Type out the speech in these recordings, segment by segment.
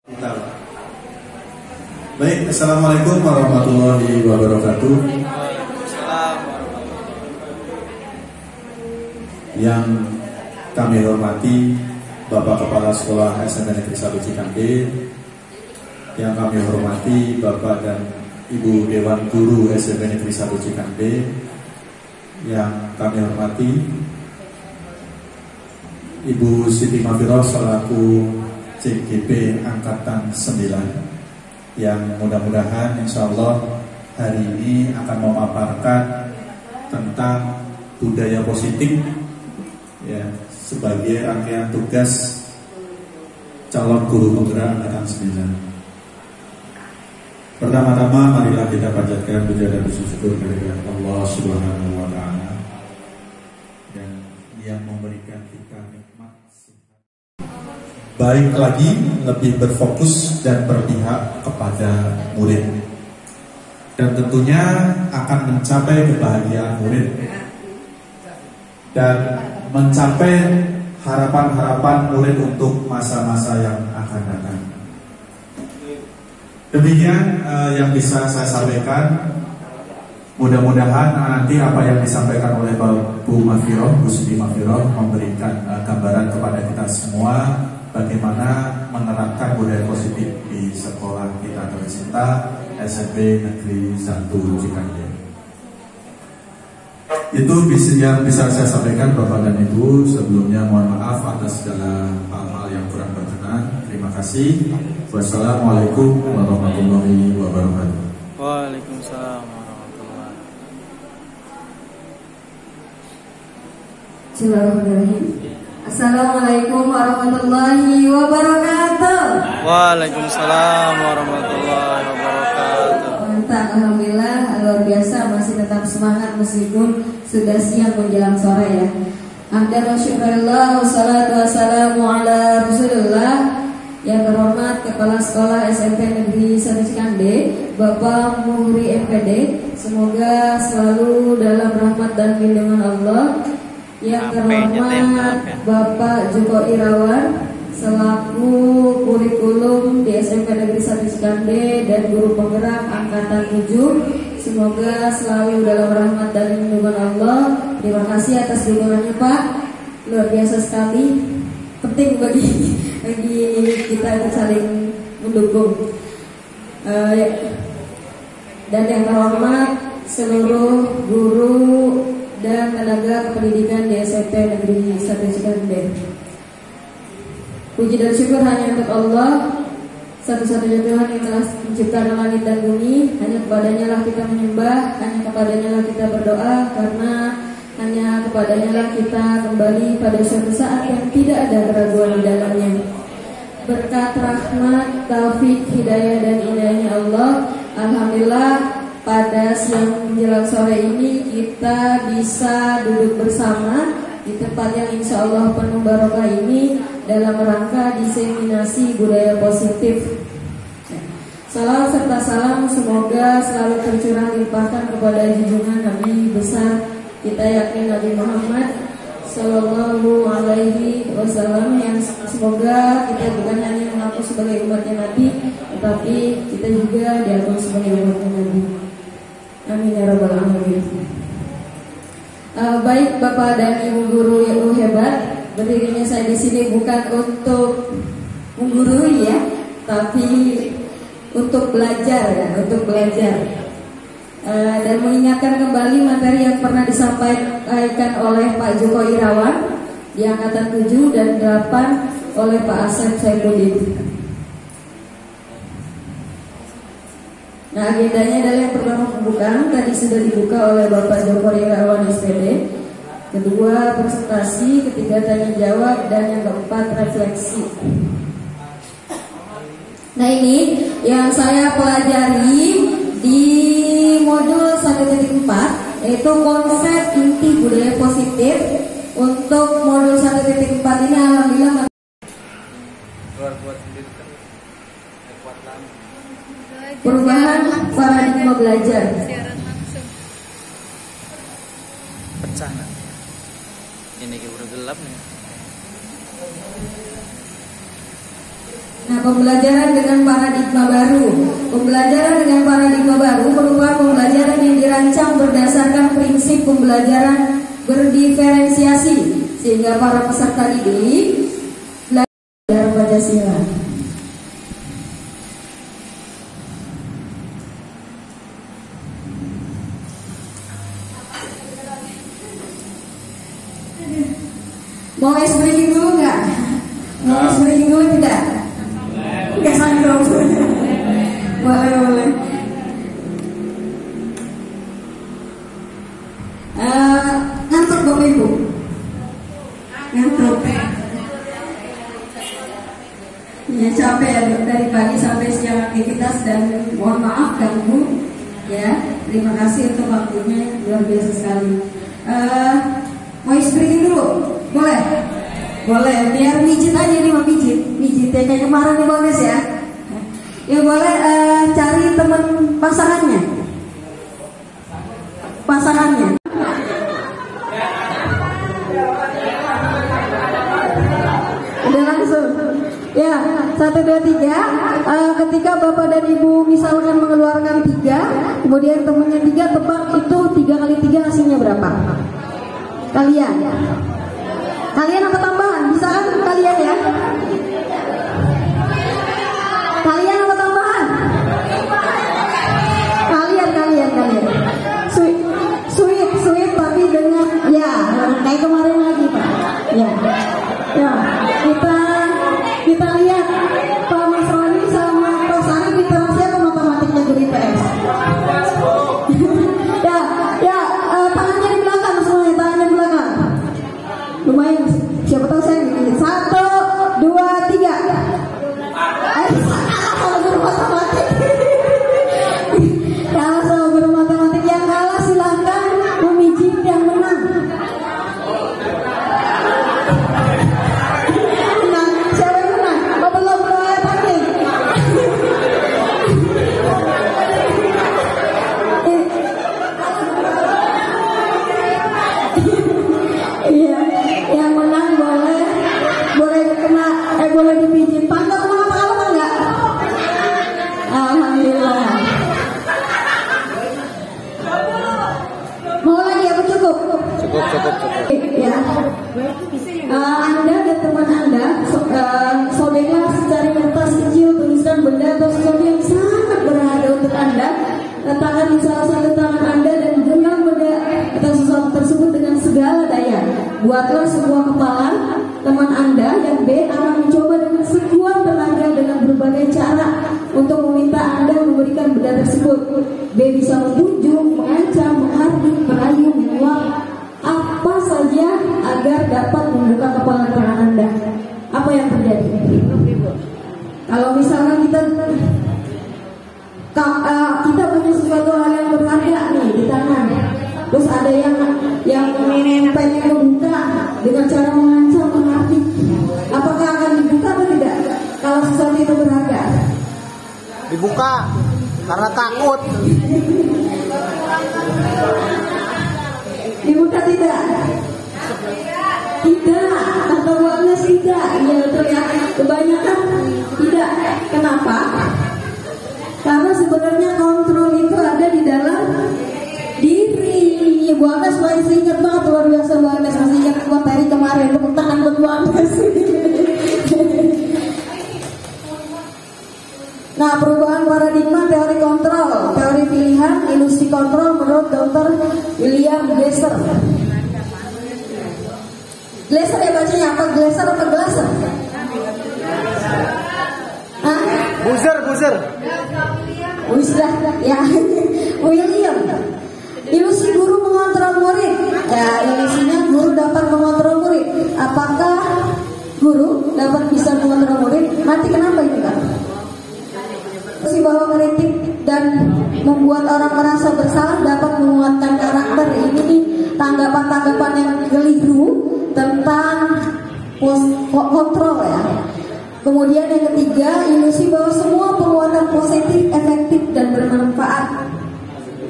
Kita. Baik, assalamualaikum warahmatullahi wabarakatuh. Yang kami hormati Bapak Kepala Sekolah SMP Negeri 1 Cikande, yang kami hormati Bapak dan Ibu Dewan Guru SMP Negeri 1 Cikande, yang kami hormati Ibu Siti Mafiroh selaku CGP Angkatan 9, yang mudah-mudahan insya Allah hari ini akan memaparkan tentang budaya positif ya, sebagai rangkaian tugas calon guru penggerak Angkatan 9. Pertama-tama marilah kita panjatkan puja dan syukur kepada Allah Subhanahu wa Ta'ala yang memberikan kita nikmat sehat. Baik lagi, lebih berfokus dan berpihak kepada murid, dan tentunya akan mencapai kebahagiaan murid dan mencapai harapan-harapan murid untuk masa-masa yang akan datang. Demikian yang bisa saya sampaikan. Mudah-mudahan nanti apa yang disampaikan oleh Bu Mafiroh, Bu Siti Mafiroh memberikan gambaran kepada kita semua bagaimana menerapkan budaya positif di sekolah kita tercinta SMP Negeri 1 Cikande. Itu yang bisa saya sampaikan Bapak dan Ibu. Sebelumnya mohon maaf atas segala hal-hal yang kurang berkenan. Terima kasih. Wassalamualaikum warahmatullahi wabarakatuh. Waalaikumsalam. Bismillahirrahmanirrahim. Assalamualaikum warahmatullahi wabarakatuh. Waalaikumsalam warahmatullahi wabarakatuh. Mantap, alhamdulillah, luar biasa, masih tetap semangat meskipun sudah siang menjelang sore ya. Hamdan wa syukurillah, wassalatu wassalamu ala Rasulullah. Yang terhormat Kepala Sekolah SMP Negeri 1 Cikande, Bapak Muhri MPD, semoga selalu dalam rahmat dan lindungan Allah. Yang terhormat Bapak Joko Irawan selaku kurikulum di SMP Negeri 1 Cikande dan guru penggerak Angkatan 7, semoga selalu dalam rahmat dan lindungan Allah. Terima kasih atas dukungannya Pak, luar biasa sekali, penting bagi kita untuk saling mendukung. Dan yang terhormat seluruh guru dan tenaga pendidikan di SMP Negeri 1 Cikande. Puji dan syukur hanya untuk Allah, satu-satunya Tuhan yang telah menciptakan langit dan bumi. Hanya kepadanya lah kita menyembah, hanya kepadanya lah kita berdoa, karena hanya kepadanya lah kita kembali pada suatu saat yang tidak ada keraguan di dalamnya. Berkat rahmat, taufik, hidayah dan inayahnya Allah, alhamdulillah pada siang menjelang sore ini kita bisa duduk bersama di tempat yang insya Allah penuh barokah ini dalam rangka diseminasi budaya positif. Salam serta salam semoga selalu tercurah limpahkan kepada junjungan Nabi besar kita yakni Nabi Muhammad Sallallahu Alaihi Wasallam, yang semoga kita bukan hanya mengaku sebagai umatnya Nabi, tetapi kita juga diakui sebagai umatnya Nabi. Amin ya rabbal alamin. Baik Bapak dan Ibu guru yang hebat, berdirinya saya di sini bukan untuk menggurui ya, tapi untuk belajar ya, untuk belajar. Dan mengingatkan kembali materi yang pernah disampaikan oleh Pak Joko Irawan di Angkatan 7 dan 8 oleh Pak Asep Saifuddin. Nah, agendanya adalah yang pertama pembukaan, tadi sudah dibuka oleh Bapak Joko Irawan SPD. Kedua presentasi, ketiga tanya jawab, dan yang keempat refleksi. Nah, ini yang saya pelajari di modul 1.4, yaitu konsep inti budaya positif. Untuk modul 1.4 ini alhamdulillah perubahan paradigma belajar. Pecah nah. Ini udah gelap nih. Nah, pembelajaran dengan paradigma baru. Pembelajaran dengan paradigma baru merupakan pembelajaran yang dirancang berdasarkan prinsip pembelajaran berdiferensiasi, sehingga para peserta didik belajar Pancasila. Mau es breaking dulu nggak? Mau es breaking dulu tidak? Nggak sanggup. Boleh. Ngantuk Bapak Ibu? Ngantuk. Ya, capek ya dari pagi sampai siang aktivitas, dan mohon maaf ganggu. Ya, terima kasih untuk waktunya, luar biasa sekali. Mau breaking dulu? Boleh? Boleh, biar mijit aja nih, mau mijit ya kayak kemarin nih bonus ya. Ya boleh, cari teman pasangannya. Udah langsung. Ya, 1, 2, 3. Ketika Bapak dan Ibu misalkan mengeluarkan 3, kemudian temennya 3, tebak itu 3 kali 3 hasilnya berapa? Kalian apa tambahan? Bisa kan kalian ya? Kalian apa tambahan? Kalian. Sweet tapi dengan ya kayak kemarin lagi Pak. Ya. Kita lihat Pak Mas Roni sama Pak Sari kita siapa matematiknya guru IPS. Tangannya di belakang semuanya, tangannya di belakang. Lumayan, siapa tahu saya gini. 1, 2, 3. Kalau guru matematik. Kalau sama guru matematik yang kalah silahkan memijit yang menang. Siapa yang menang? Belum tadi. Iya, yang menang boleh dipijit. Pangkat sama apa enggak? Alhamdulillah. Mau lagi apa cukup? Cukup. Ya. Anda dan teman Anda sobeklah secari kertas kecil tulisan benda atau sesuatu yang sangat berharga untuk Anda. Letakkan di salah satu tangan Anda dan genggam benda atau sesuatu tersebut dengan segala daya. Buatlah sebuah kepalan. Teman Anda yang B akan mencoba dengan sekuat tenaga dengan berbagai cara untuk meminta Anda memberikan benda tersebut. B bisa membujuk, mengancam, menghardik, merayu, menyuap, apa saja agar dapat membuka kepalan tangan Anda. Apa yang terjadi? Kalau misalkan kita punya sesuatu hal yang berharga nih di tangan, terus ada yang pengen membuka dengan cara mengancam, menghardik, apakah akan dibuka atau tidak? Kalau sesuatu itu berharga, dibuka karena takut. Dibuka tidak? Tidak, kata Bu Agnes tidak. Ya betul ya, kebanyakan tidak. Kenapa? Karena sebenarnya kontrol itu ada di dalam diri. Bu Agnes masih ingat banget, luar biasa Bu Agnes masih ingat materi kemarin. Tepuk tangan buat Bu Agnes. Nah, perubahan paradigma teori kontrol, teori pilihan, ilusi kontrol menurut Dr. William Glasser. Glasser ya bacanya apa? Glasser atau Glasser? Buzzer. Ya, William. Ilusi guru mengontrol murid. Ya, ilusinya guru dapat mengontrol murid. Apakah guru dapat bisa mengontrol murid? Nanti kenapa itu kan? Si bahwa kritik dan membuat orang merasa bersalah dapat menguatkan karakter. Ini nih tanggapan-tanggapan yang keliru tentang kontrol ya. Kemudian yang ketiga, ilusi bahwa semua penguatan positif, efektif dan bermanfaat.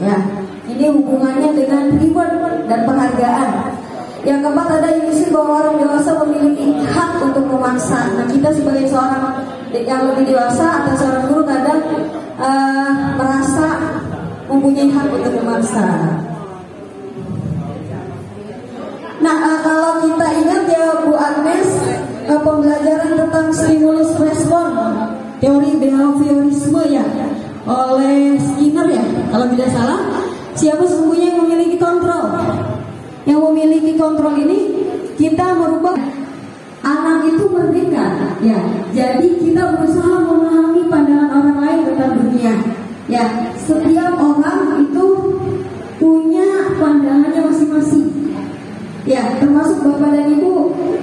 Ya, ini hubungannya dengan reward dan penghargaan. Yang keempat ada ilusi bahwa orang dewasa memiliki hak untuk memaksa. Nah, kita sebagai seorang yang lebih dewasa atau seorang guru kadang merasa mempunyai hak untuk memaksa. Nah, kalau kita ingat ya Bu Agnes, pembelajaran tentang stimulus respon, teori behaviorisme ya, oleh Skinner ya, kalau tidak salah. Siapa sesungguhnya yang memiliki kontrol? Yang memiliki kontrol ini kita merubah. Anak itu merdeka, ya. Jadi kita berusaha memahami pandangan orang lain tentang dunia. Ya, setiap orang itu punya pandangannya masing-masing. Ya, termasuk Bapak dan Ibu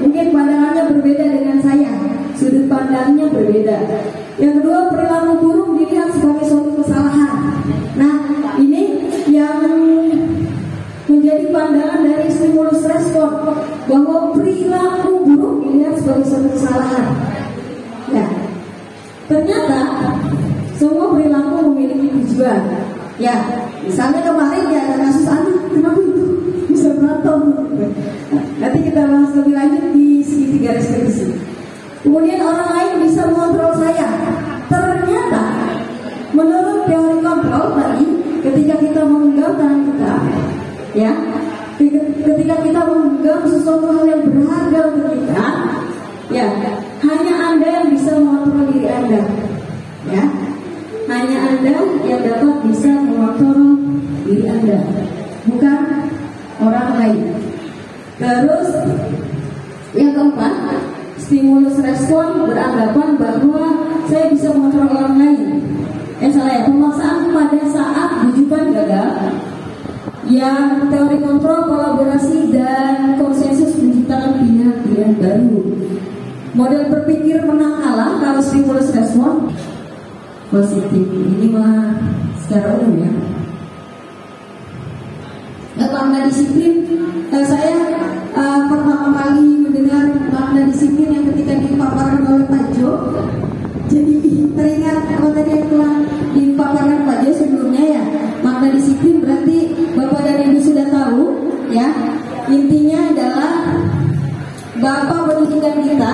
mungkin pandangannya berbeda dengan saya. Sudut pandangnya berbeda. Yang kedua, perilaku buruk dilihat sebagai suatu kesalahan. Nah, ini yang menjadi pandangan dari stimulus respon, bahwa perilaku buruk dilihat sebagai suatu kesalahan. Ya, ternyata semua perilaku memiliki tujuan. Ya, misalnya kemarin ya ada kasus anak, kenapa itu bisa berantem? Nanti kita bahas lebih lanjut di segitiga restriksi. Kemudian orang lain bisa mengontrol saya. Ternyata menurut teori kontrol tadi, ketika kita menggenggam tangan kita, ya, ketika kita menggenggam sesuatu hal yang berharga untuk kita, ya, hanya Anda yang bisa mengontrol diri Anda, ya, hanya Anda yang dapat bisa mengontrol diri Anda, bukan orang lain. Terus yang keempat, stimulus respon beranggapan bahwa saya bisa mengontrol orang lain. Salah ya, pemaksaan pada saat bujukan gagal. Yang teori kontrol, kolaborasi, dan konsensus menciptakan pilihan-pilihan baru. Model berpikir menang kalah kalau stimulus respon positif. Ini mah secara umum ya. Makna disiplin, saya pertama kali mendengar makna disiplin yang ketika dipaparkan oleh Pak Jo. Jadi teringat apa tadi yang telah dipaparkan Pak Jo sebelumnya ya. Makna disiplin berarti Bapak dan Ibu sudah tahu ya. Intinya adalah Bapak pendidikan kita,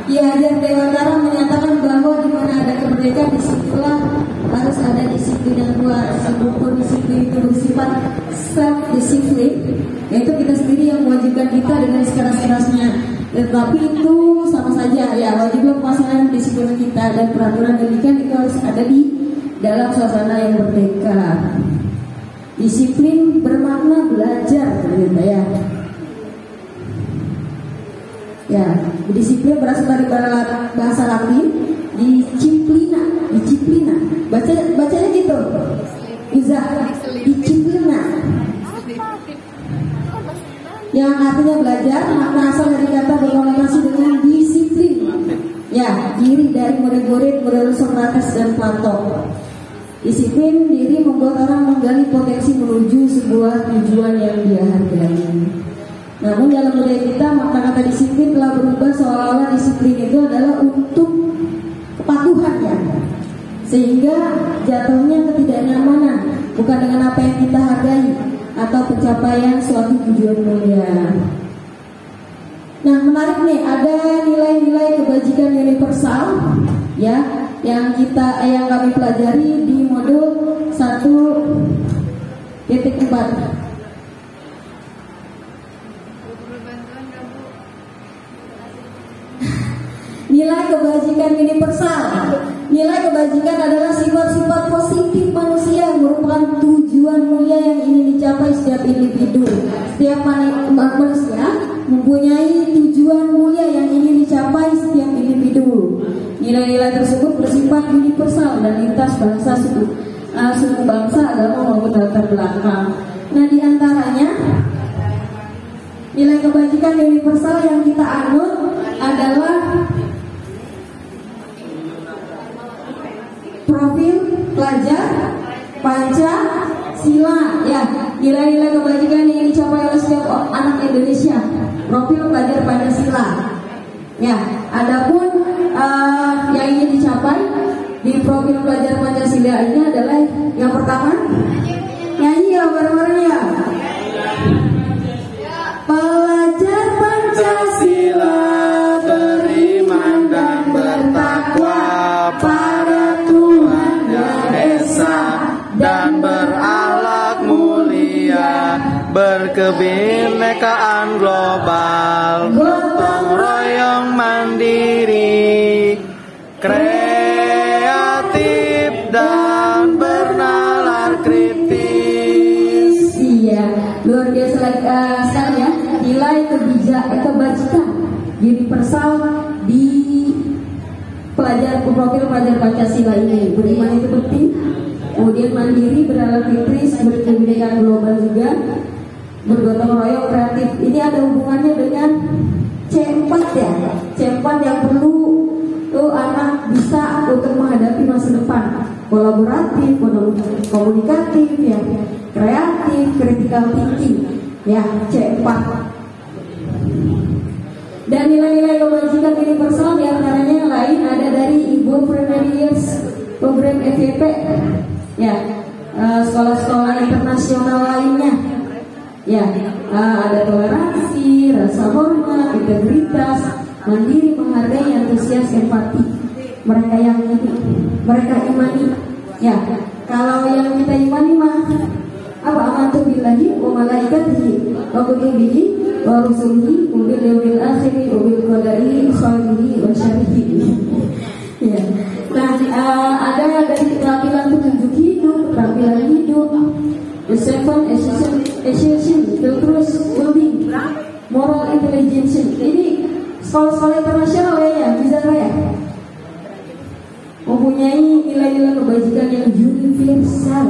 Ki Hajar Dewantara menyatakan bahwa di mana ada kemerdekaan disitulah harus ada disiplin yang kuat. Sebab disiplin itu bersifat self-disiplin, yaitu kita sendiri yang mewajibkan kita dengan sekeras-kerasnya. Tetapi itu sama saja ya, wajibnya pelaksanaan disiplin kita dan peraturan demikian itu harus ada di dalam suasana yang merdeka. Disiplin bermakna belajar ternyata ya. Ya, disiplin berasal dari bahasa Latin disiplina. Bacanya gitu. Bisa disiplina. Yang artinya belajar, makna asal dari kata berkomunikasi dengan disiplin. Ya, diri dari murid-murid model Socrates dan Plato. Disiplin diri membuat orang menggali potensi menuju sebuah tujuan yang dia hargai. Namun dalam budaya kita, makna kata disiplin telah berubah seolah-olah disiplin itu adalah untuk kepatuhan ya. Sehingga jatuhnya ketidaknyamanan, bukan dengan apa yang kita hargai atau pencapaian suatu tujuan mulia. Nah, menarik nih, ada nilai-nilai kebajikan universal ya yang kami pelajari di modul 1.4. Nilai kebajikan universal. Nilai kebajikan adalah sifat-sifat positif manusia yang merupakan tujuan mulia yang ingin dicapai setiap individu. Setiap manusia mempunyai tujuan mulia yang ingin dicapai setiap individu. Nilai-nilai tersebut bersifat universal dan lintas bahasa, suku bangsa, agama maupun latar belakang. Nah, di antaranya nilai kebajikan universal yang kita anut adalah profil pelajar Pancasila ya, nilai-nilai kebajikan yang dicapai oleh setiap anak Indonesia, profil pelajar Pancasila ya. Adapun yang ingin dicapai di profil pelajar Pancasila ini adalah yang pertama, nyanyi ya bareng-bareng ya. Pelajar Pancasila beriman dan bertakwa, kebinekaan global, gotong royong mandiri, kreatif dan bernalar kritis. Iya, luar biasa sekali ya. Nilai kebajikan universal di profil pelajar Pancasila ini. Beriman itu penting, kemudian mandiri, bernalar kritis, berkebinekaan global juga, bergotong royong, kreatif. Ini ada hubungannya dengan C4 ya. C4 yang perlu anak bisa untuk menghadapi masa depan. Kolaboratif, komunikatif, ya, kreatif, critical thinking, ya, C4. Dan nilai-nilai kebajikan universal diantaranya yang lain ada dari Ibu Friendliest program FYP, ya, sekolah-sekolah internasional lainnya, ya, ada toleransi, rasa hormat, integritas, mandiri, menghargai, antusias, empati. Mereka yang ini, mereka imani, ya. Kalau yang kita imani mah apa? Amantu billahi wa malaikatihi wa kutubihi wa rusulihi wa bil yawmil akhir wa bil qadari khairihi wa syarrihi. Ya. Nah, ada dari keterampilan petunjuk hidup, keterampilan hidup, the seven essential terus building, moral intelligence. Ini sekolah-sekolah internasional ya, bisa ya, mempunyai nilai-nilai kebajikan yang universal.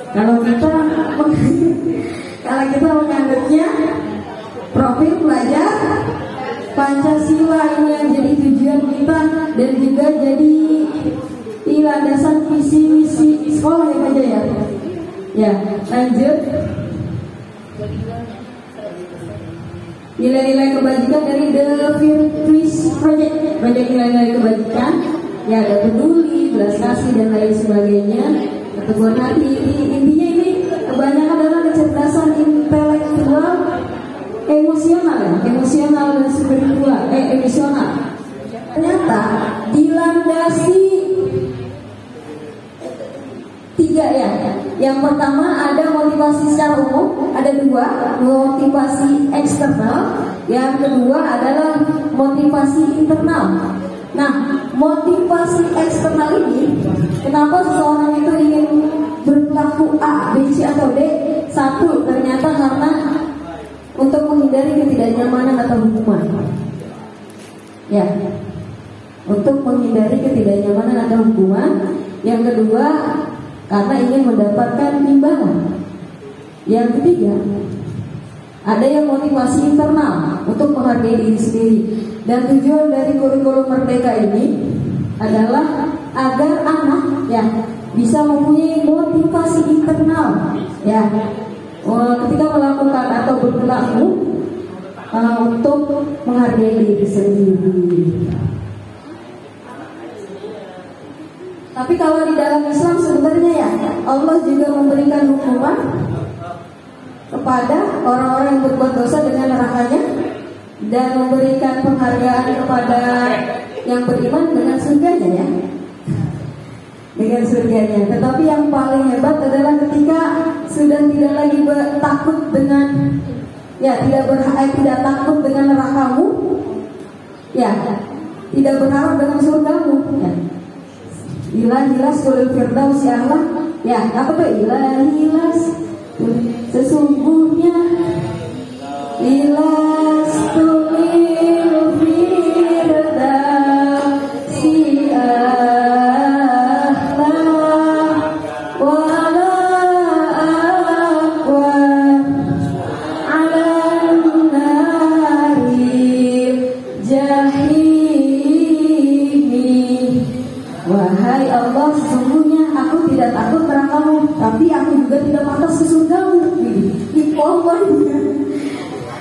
Kalau kita menganggapnya profil pelajar Pancasila ini yang jadi tujuan kita dan juga jadi landasan visi misi sekolah ya aja ya. Ya, lanjut. Nilai-nilai kebajikan dari The Virtuous Project, proyek nilai-nilai kebajikan. Ya, ada peduli, belas kasih dan lain sebagainya. Keteguhan hati, intinya ini kebanyakan adalah kecerdasan intelektual, emosional ya, emosional dan spiritual, emosional. Ternyata dilandasi 3 ya. Yang pertama ada motivasi secara umum, ada 2, motivasi eksternal. Yang kedua adalah motivasi internal. Nah, motivasi eksternal ini, kenapa seseorang itu ingin berlaku A, B, C atau D? 1, ternyata karena untuk menghindari ketidaknyamanan atau hukuman. Ya, untuk menghindari ketidaknyamanan atau hukuman. Yang kedua, karena ingin mendapatkan imbalan. Yang ketiga, ada yang motivasi internal untuk menghargai diri sendiri. Dan tujuan dari kurikulum Merdeka ini adalah agar anak ya bisa mempunyai motivasi internal ya ketika melakukan atau berperilaku untuk menghargai diri sendiri. Tapi kalau di dalam Islam sebenarnya ya Allah juga memberikan hukuman kepada orang-orang yang berbuat dosa dengan nerakanya dan memberikan penghargaan kepada yang beriman dengan surganya ya, dengan surganya. Tetapi yang paling hebat adalah ketika sudah tidak lagi takut dengan ya tidak takut dengan nerakamu ya, tidak berharap dengan surgamu ya. Ilahilas kulul firdaus ya Allah ya, apa tuh ilahilas sesungguhnya ilas tulil firdausi ahla wala aqwa ala nari jahimi. Wahai Allah, sesungguhnya aku tidak takut nerakamu, tapi aku juga tidak pantas ke surgamu.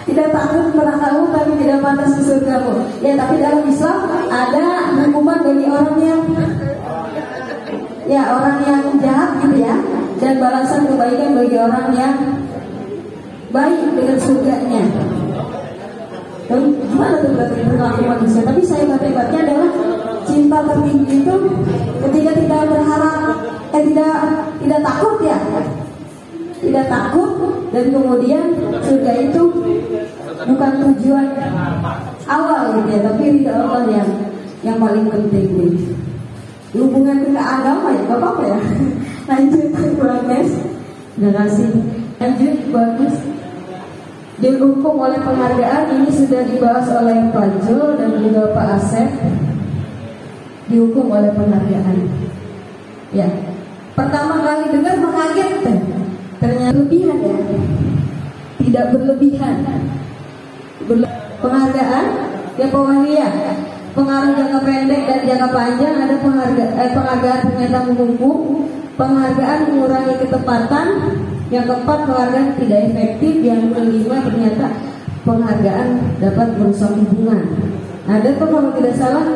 Tidak takut nerakamu, tapi tidak pantas ke surgamu. Ya, tapi dalam Islam ada hukuman bagi orang yang jahat gitu ya, dan balasan kebaikan bagi orang yang baik dengan surganya. Dan gimana tuh berarti perilaku manusia? Tapi saya hebatnya adalah cinta tertinggi itu ketika tidak berharap, tidak takut ya, tidak takut Dan kemudian surga itu bukan tujuan awal gitu ya, tapi ridha Allah yang paling penting gitu. Hubungan ke agama ya, gak apa-apa ya. Lanjut, bagus. Terima kasih. Lanjut, bagus. Dihukum oleh penghargaan ini sudah dibahas oleh Pak Jo dan juga Pak Asep. Dihukum oleh penghargaan. Ya, pertama kali dengar mengkaget. Ternyata berlebihan ya. Tidak berlebihan. Penghargaan ya penghargaan. Pengaruh jangka pendek dan jangka panjang. Ada penghargaan ternyata menghukum. Penghargaan mengurangi ketepatan. Yang keempat, penghargaan tidak efektif. Yang kelima, ternyata penghargaan dapat merusak hubungan. Ada tuh kalau tidak salah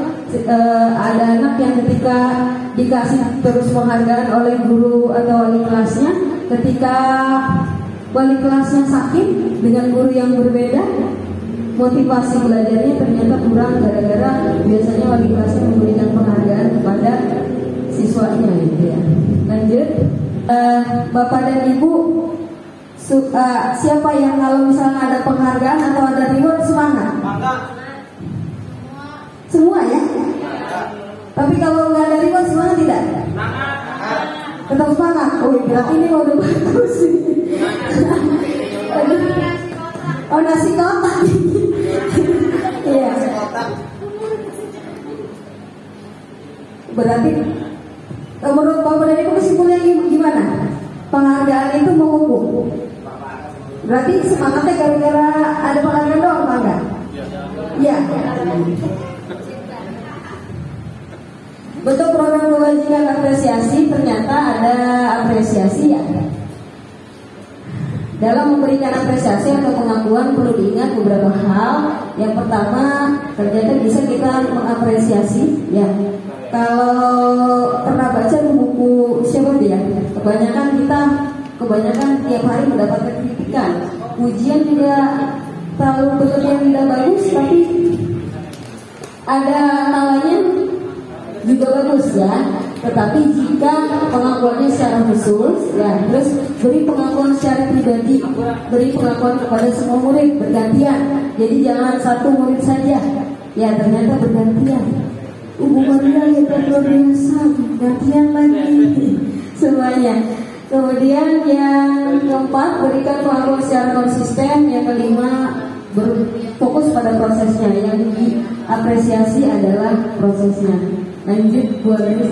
ada anak yang ketika dikasih terus penghargaan oleh guru atau wali kelasnya, ketika wali kelasnya sakit dengan guru yang berbeda, motivasi belajarnya ternyata kurang gara-gara biasanya wali kelasnya memberikan penghargaan kepada siswanya gitu ya. Lanjut. Bapak dan Ibu, siapa yang kalau misalnya ada penghargaan atau ada reward semangat? Semua ya? Tapi kalau nggak ada reward semangat tidak? Tetap semangat. Oh berarti ini udah bagus. Oh nasi kotak. Iya. Berarti menurut Bapak dan Ibu kesimpulannya gimana? Penghargaan itu menghukum. Berarti semangatnya gara-gara ada penghargaan doang, Pak enggak? Iya. Bentuk program kebajikan apresiasi ternyata ada apresiasi ya. Dalam memberikan apresiasi atau pengakuan perlu diingat beberapa hal. Yang pertama, ternyata bisa kita mengapresiasi ya. Kalau pernah baca buku siapa dia? Kebanyakan tiap hari mendapatkan kritikan. Ujian juga terlalu berlebihan tidak bagus, tapi ada kalanya juga bagus ya. Tetapi jika pengakuannya secara khusus, ya terus beri pengakuan secara pribadi, beri pengakuan kepada semua murid bergantian. Jadi jangan satu murid saja. Ya ternyata bergantian. Hubungannya yang luar biasa, gantian lagi semuanya. Kemudian yang keempat, berikan pengakuan secara konsisten. Yang kelima, berfokus pada prosesnya. Yang diapresiasi adalah prosesnya. Lanjut buat ini.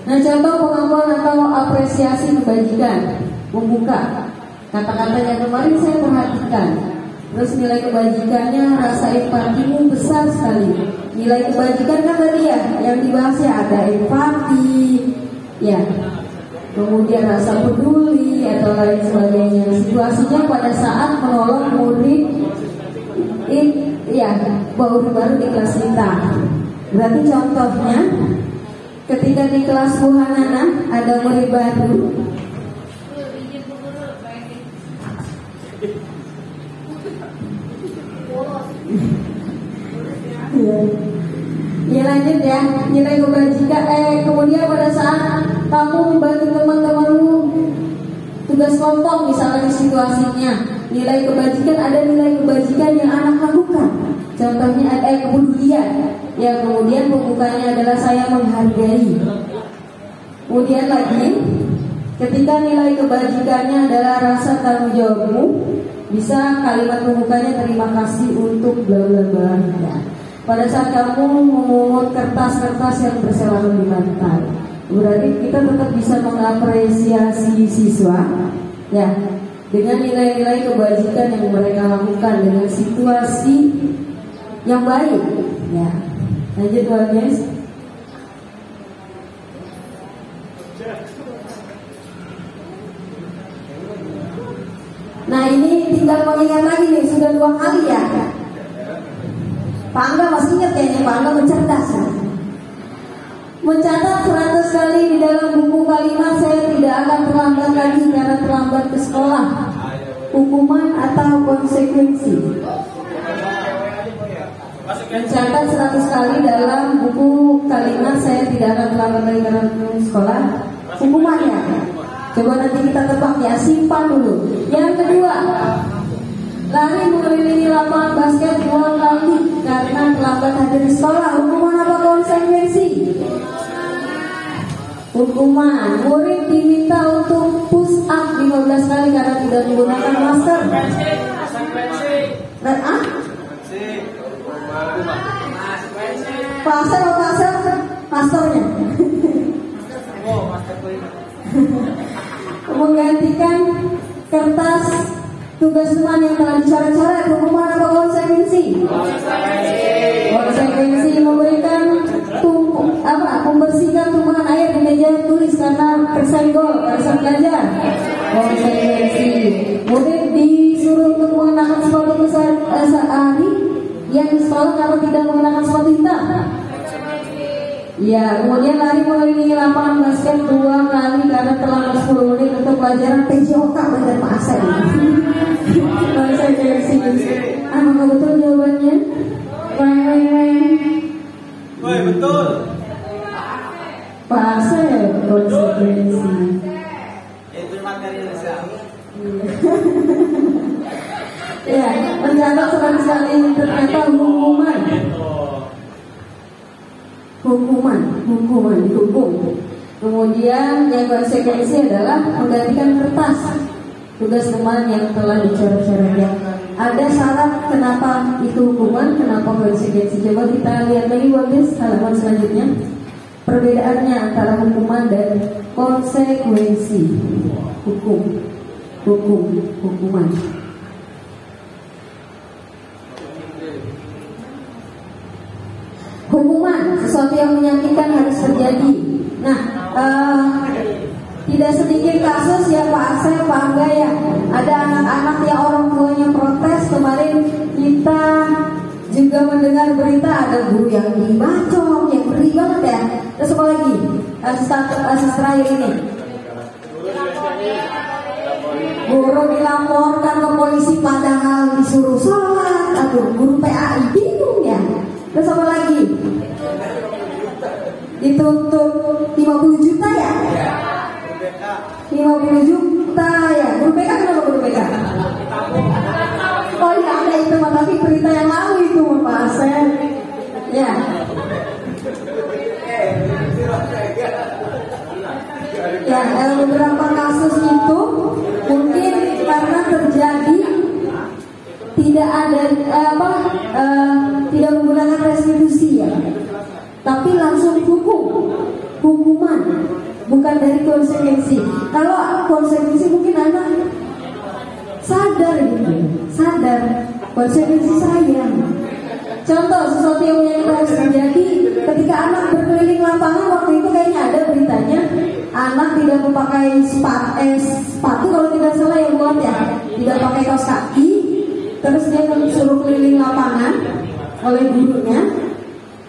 Nah, contoh pengakuan atau apresiasi kebajikan. Membuka kata-kata yang kemarin saya perhatikan. Terus nilai kebajikannya, rasa empatimu besar sekali. Nilai kebajikan kan tadi ya, yang dibahasnya ada empati, ya, kemudian rasa peduli atau lain sebagainya. Situasinya pada saat menolong murid, ya, baru di kelas kita. Berarti contohnya, ketika di kelas Bu Hanana ada murid baru. Ya lanjut ya, nilai kebajikan. Kemudian pada saat kamu membantu teman-temanmu tugas kelompok misalnya di situasinya, nilai kebajikan, ada nilai kebajikan yang anak lakukan. Contohnya ada kepedulian. Ya kemudian pembukanya adalah saya menghargai. Kemudian lagi, ketika nilai kebajikannya adalah rasa tanggung jawabmu, bisa kalimat pembukanya terima kasih untuk bla bla bla. Ya. Pada saat kamu memungut kertas-kertas yang berserakan di lantai, berarti kita tetap bisa mengapresiasi siswa, ya, dengan nilai-nilai kebajikan yang mereka lakukan dengan situasi yang baik, ya. Lanjut guys. Nah ini tinggal mengingat lagi nih, sudah 2 kali ya. Pak Angga masih ingat kayaknya, Pak Angga mencerdas ya? Mencatat 100 kali di dalam buku kalimat saya tidak akan terlambat lagi karena terlambat ke sekolah. Hukuman atau konsekuensi? mencatat 100 kali dalam buku kalimat saya tidak akan terlambat lagi karena sekolah. Hukumannya, coba nanti kita tebak ya, simpan dulu. Yang kedua, lari mengelilingi lapangan basket 2 kali karena terlambat hadir di sekolah. Hukuman apa konsekuensi? Hukuman, murid diminta untuk push up 15 kali karena tidak menggunakan masker. Masternya menggantikan kertas tugas teman yang telah dicoret-coret. Hukuman apa konsekuensi? Konsekuensi memberikan membersihkan tumpukan air di meja tulis karena tersenggol saat belajar. Konsekuensi murid disuruh untuk mengenakan sepatu sehari yang di sekolah kalau tidak mengenakan sepatu hitam. Ya, kemudian lari mengelilingi lapangan basket 2 kali karena terlambat 10 menit untuk pelajaran PJOK dan Pak Asep. Konsekuensi. Apakah betul jawabannya? Woi, betul. Pak Asep, konsekuensi. Itu materi Ya, mencatat 100 kali ternyata hukum. Kemudian yang konsekuensi adalah menggantikan kertas tugas teman yang telah dicoret-coret. Ada syarat kenapa itu hukuman, kenapa konsekuensi. Coba kita lihat lagi guys halaman selanjutnya. Perbedaannya antara hukuman dan konsekuensi. Hukuman. Hukuman, sesuatu yang menyakitkan harus terjadi. Nah, tidak sedikit kasus ya Pak Asep, Pak Angga ya. Ada anak-anak yang orang tuanya protes. Kemarin kita juga mendengar berita ada guru yang dibacok, yang ngeri banget ya. Terus apa lagi? Kasus terakhir ini. Guru dilaporkan ke polisi padahal disuruh sholat. Aduh, guru PAI bingung ya. Terus apa lagi? Dituntut 50 juta ya? 50 juta ya. Guru BK kenapa guru BK? Oh iya ada itu, tapi berita yang lalu itu Pak Asep. Ya. Ya, beberapa kasus itu mungkin karena terjadi tidak ada tidak menggunakan restitusi ya, tapi langsung hukuman, bukan dari konsekuensi. Kalau konsekuensi mungkin anak sadar konsekuensi sayang. Contoh sesuatu yang harus terjadi ketika anak berkeliling lapangan. Waktu itu kayaknya ada beritanya anak tidak memakai sepatu kalau tidak salah ya buat ya, tidak pakai kaos kaki. Terus dia disuruh keliling lapangan oleh gurunya.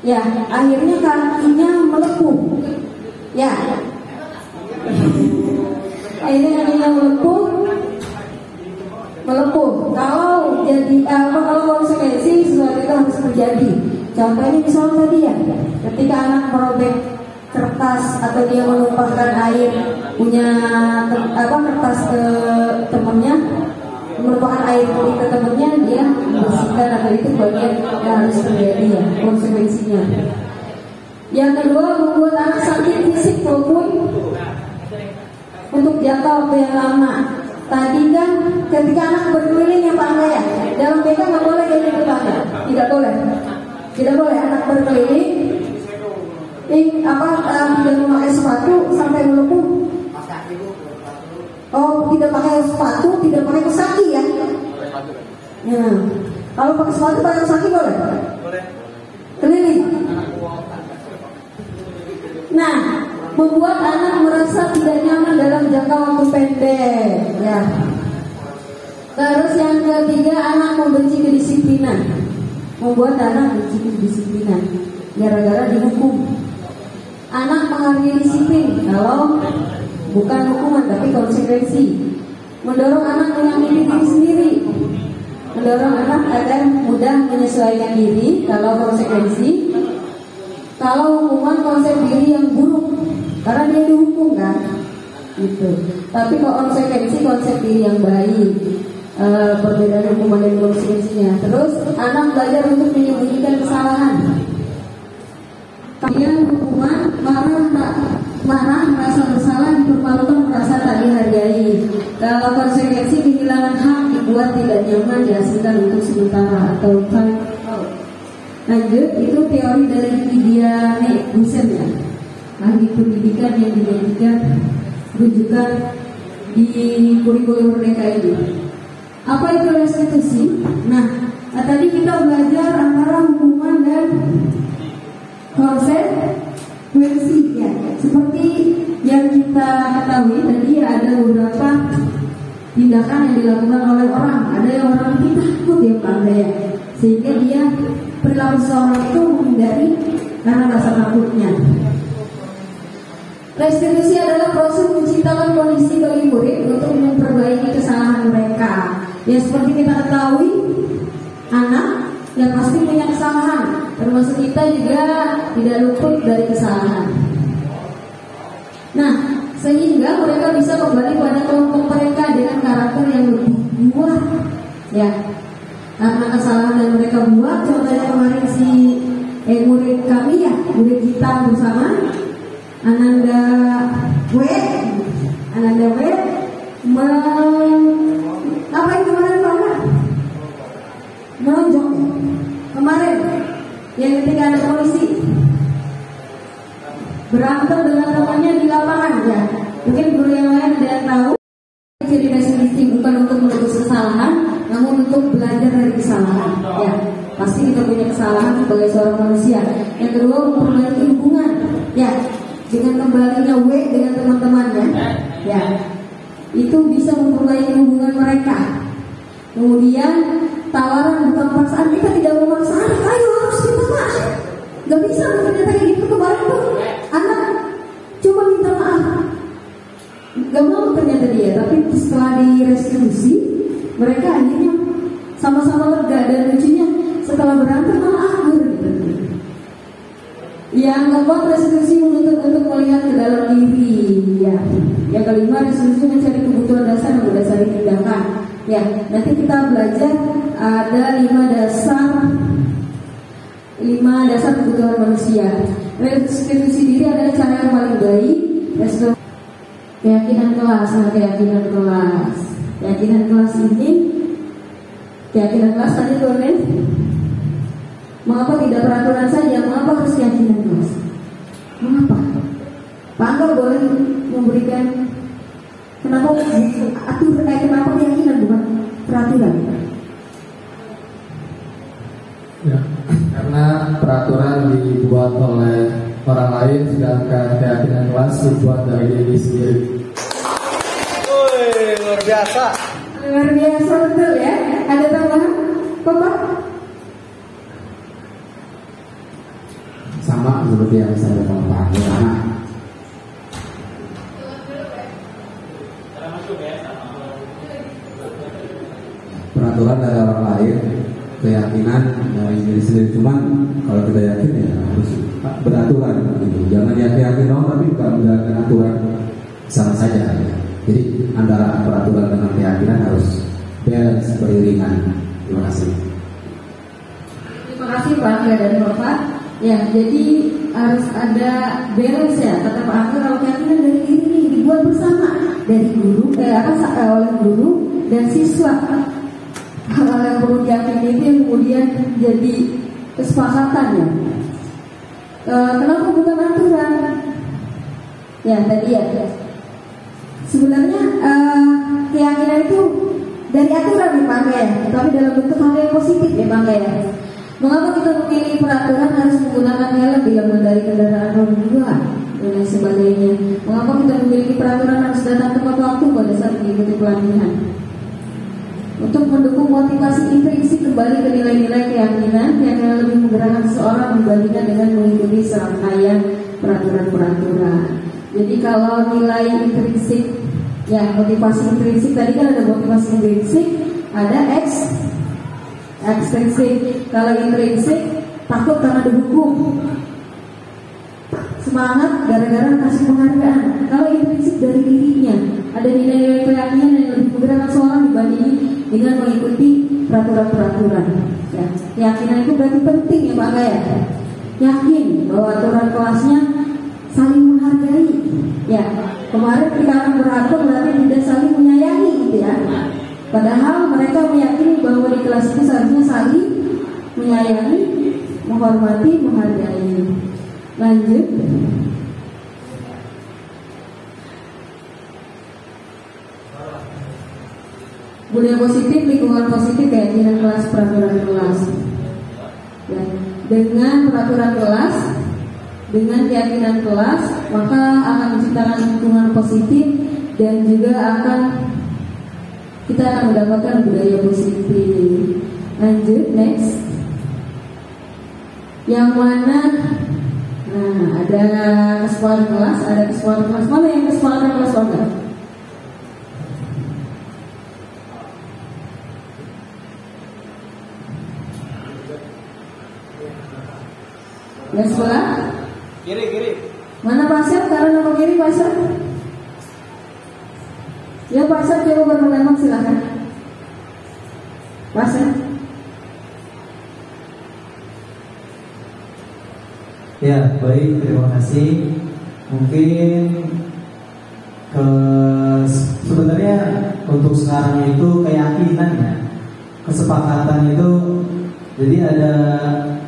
Ya, akhirnya kakinya melepuh. Ya. Akhirnya kakinya melepuh. Kalau jadi kalau konsekuensi sesuatu itu harus terjadi. Contohnya misalnya tadi ya, ketika anak merobek kertas atau dia menumpahkan air punya kertas ke temannya, merupakan air putih ke temannya, dia membersihkan, atau itu bagian yang harus terjadi ya konsekuensinya. Yang kedua, membuat anak sakit fisik maupun untuk jangka waktu yang lama. Tadi kan ketika anak berkeliling ya Pak Angga ya, dalam BK nggak boleh kayak gitu Pak Angga, tidak boleh anak berkeliling tidak memakai sepatu sampai melepuh. Oh, tidak pakai sepatu, tidak pakai kaos kaki ya? Ya. Kalau pakai sepatu, pakai kaos kaki boleh? Boleh. Keliling. Nah, membuat anak merasa tidak nyaman dalam jangka waktu pendek. Ya. Terus yang ketiga, anak membenci kedisiplinan. Membuat anak benci kedisiplinan gara-gara dihukum. Anak menghargai disiplin kalau bukan hukuman tapi konsekuensi. Mendorong anak menyakiti diri sendiri. mendorong anak agar mudah menyesuaikan diri. Kalau konsekuensi, kalau hukuman konsep diri yang buruk karena dia dihukum kan, gitu. Tapi kalau konsekuensi konsep diri yang baik, perbedaan hukuman dan konsekuensinya. Terus anak belajar untuk menyembunyikan kesalahan. Kemudian hukuman marah merasa bersalah, dipermalukan, merasa tak dihargai. Kalau konsekuensi kehilangan hak, dibuat tidak nyaman, dihasilkan untuk sementara atau time out. Lanjut, itu teori dari Didiane Gusen ya, ahli pendidikan yang dijadikan rujukan di kurikulum mereka ini. Apa itu restitusi? Nah, tadi kita belajar antara hukuman dan konsekuensi ya. Seperti yang kita ketahui tadi ada beberapa tindakan yang dilakukan oleh orang. Ada yang orang itu takut ya Pak ya, sehingga dia perilaku seorang itu menghindari karena rasa takutnya. Restitusi adalah proses menciptakan kondisi bagi murid untuk memperbaiki kesalahan mereka. Ya seperti kita ketahui, anak yang pasti punya kesalahan, termasuk kita juga tidak luput dari kesalahan. Nah, sehingga mereka bisa kembali pada kelompok mereka dengan karakter yang lebih kuat, ya. Karena kesalahan yang mereka buat, contohnya kemarin murid kami ya, murid kita bersama Ananda W, apa yang kemarin Pak? Menonjok kemarin yang ketika ada polisi berantem dengan temannya di lapangan ya. Mungkin guru yang lain ada yang tahu. Jadi restitusi bukan untuk menebus kesalahan, namun untuk belajar dari kesalahan. Ya, pasti kita punya kesalahan sebagai seorang manusia. Yang kedua, memperbaiki hubungan. Ya, dengan kembalinya W dengan teman-temannya, ya, itu bisa memperbaiki hubungan mereka. Kemudian tawaran bukan paksaan, kita tidak memaksa anak, ayo harus minta maaf. Gak bisa ternyata kayak gitu. Kemarin tuh anak cuma minta maaf, gak mau ternyata dia. Tapi setelah direstitusi, mereka akhirnya sama-sama lega. Dan lucunya setelah berantem malah akur gitu. Yang keempat, restitusi menuntut untuk melihat ke dalam diri ya. Yang kelima, restitusi mencari kebutuhan dasar yang berdasari tindakan. Ya, nanti kita belajar ada 5 dasar kebutuhan manusia. Restitusi diri adalah cara yang paling baik. Keyakinan kelas, keyakinan kelas ini, keyakinan kelas tadi tulen. Mengapa tidak peraturan saja? Mengapa harus keyakinan kelas? Mengapa? Pak Angga boleh memberikan kenapa kenapa keyakinan bukan peraturan? Ya, karena peraturan dibuat oleh orang lain, sedangkan keyakinan kelas dibuat dari diri sendiri. Woi, luar biasa. Luar biasa betul ya. Ada tambahan, Bapak? Sama seperti yang saya Pak Angga. Peraturan dari orang lain, keyakinan dari diri sendiri. Cuman kalau kita yakin ya harus beraturan gitu. Jangan yakin dong, tapi bukan menjalankan aturan sama saja ya. Jadi antara peraturan dengan keyakinan harus balance, beriringan. Terima kasih. Terima kasih Pak Angga dan Bapak. Ya, jadi harus ada balance ya. Kata Pak Angga, kalau keyakinan dari diri ini dibuat bersama dari guru, oleh guru dan siswa. Hal-hal yang perlu diyakini itu yang kemudian jadi kesepakatannya. Kenapa bukan aturan? Ya tadi ya. Sebenarnya keyakinan itu dari aturan ya Pak ya, tapi dalam bentuk hal yang positif ya Pak ya. Mengapa kita memilih peraturan harus menggunakan helm bila mengendarai kendaraan roda 2 dan lain sebagainya? Mengapa kita memiliki peraturan harus datang tepat waktu pada saat mengikuti pelatihan? Untuk mendukung motivasi intrinsik kembali ke nilai-nilai keyakinan yang lebih menggerakkan seseorang dibandingkan dengan mengikuti serangkaian peraturan-peraturan. Jadi kalau nilai intrinsik, ya motivasi intrinsik tadi kan ada motivasi intrinsik, ada ekstrinsik. Kalau intrinsik takut karena dihukum, semangat gara-gara kasih penghargaan. Kalau intrinsik dari dirinya, ada nilai-nilai keyakinan yang lebih menggerakkan seorang dibanding dengan mengikuti peraturan-peraturan. Ya, keyakinan itu berarti penting ya Pak ya. Yakin bahwa aturan kelasnya saling menghargai. Ya, kemarin kita akan beratur berarti tidak saling menyayangi gitu ya. Padahal mereka meyakini bahwa di kelas itu seharusnya saling menyayangi, menghormati, menghargai. Lanjut. Budaya positif, lingkungan positif, keyakinan kelas, peraturan kelas. Ya. Dengan peraturan kelas, dengan keyakinan kelas, maka akan menciptakan lingkungan positif dan juga kita akan mendapatkan budaya positif. Lanjut, next. Yang mana? Nah, ada kesepakatan kelas, ada kesepakatan kelas. Mana yang kesepakatan kelas mana? Yang sebelah? Kiri. Mana Pasar? Karena nomor kiri Pasar. Ya Pasar, coba berpendapat silakan. Pasar. Ya, baik, terima kasih. Mungkin sebenarnya untuk sekarang itu keyakinan ya, kesepakatan itu, jadi ada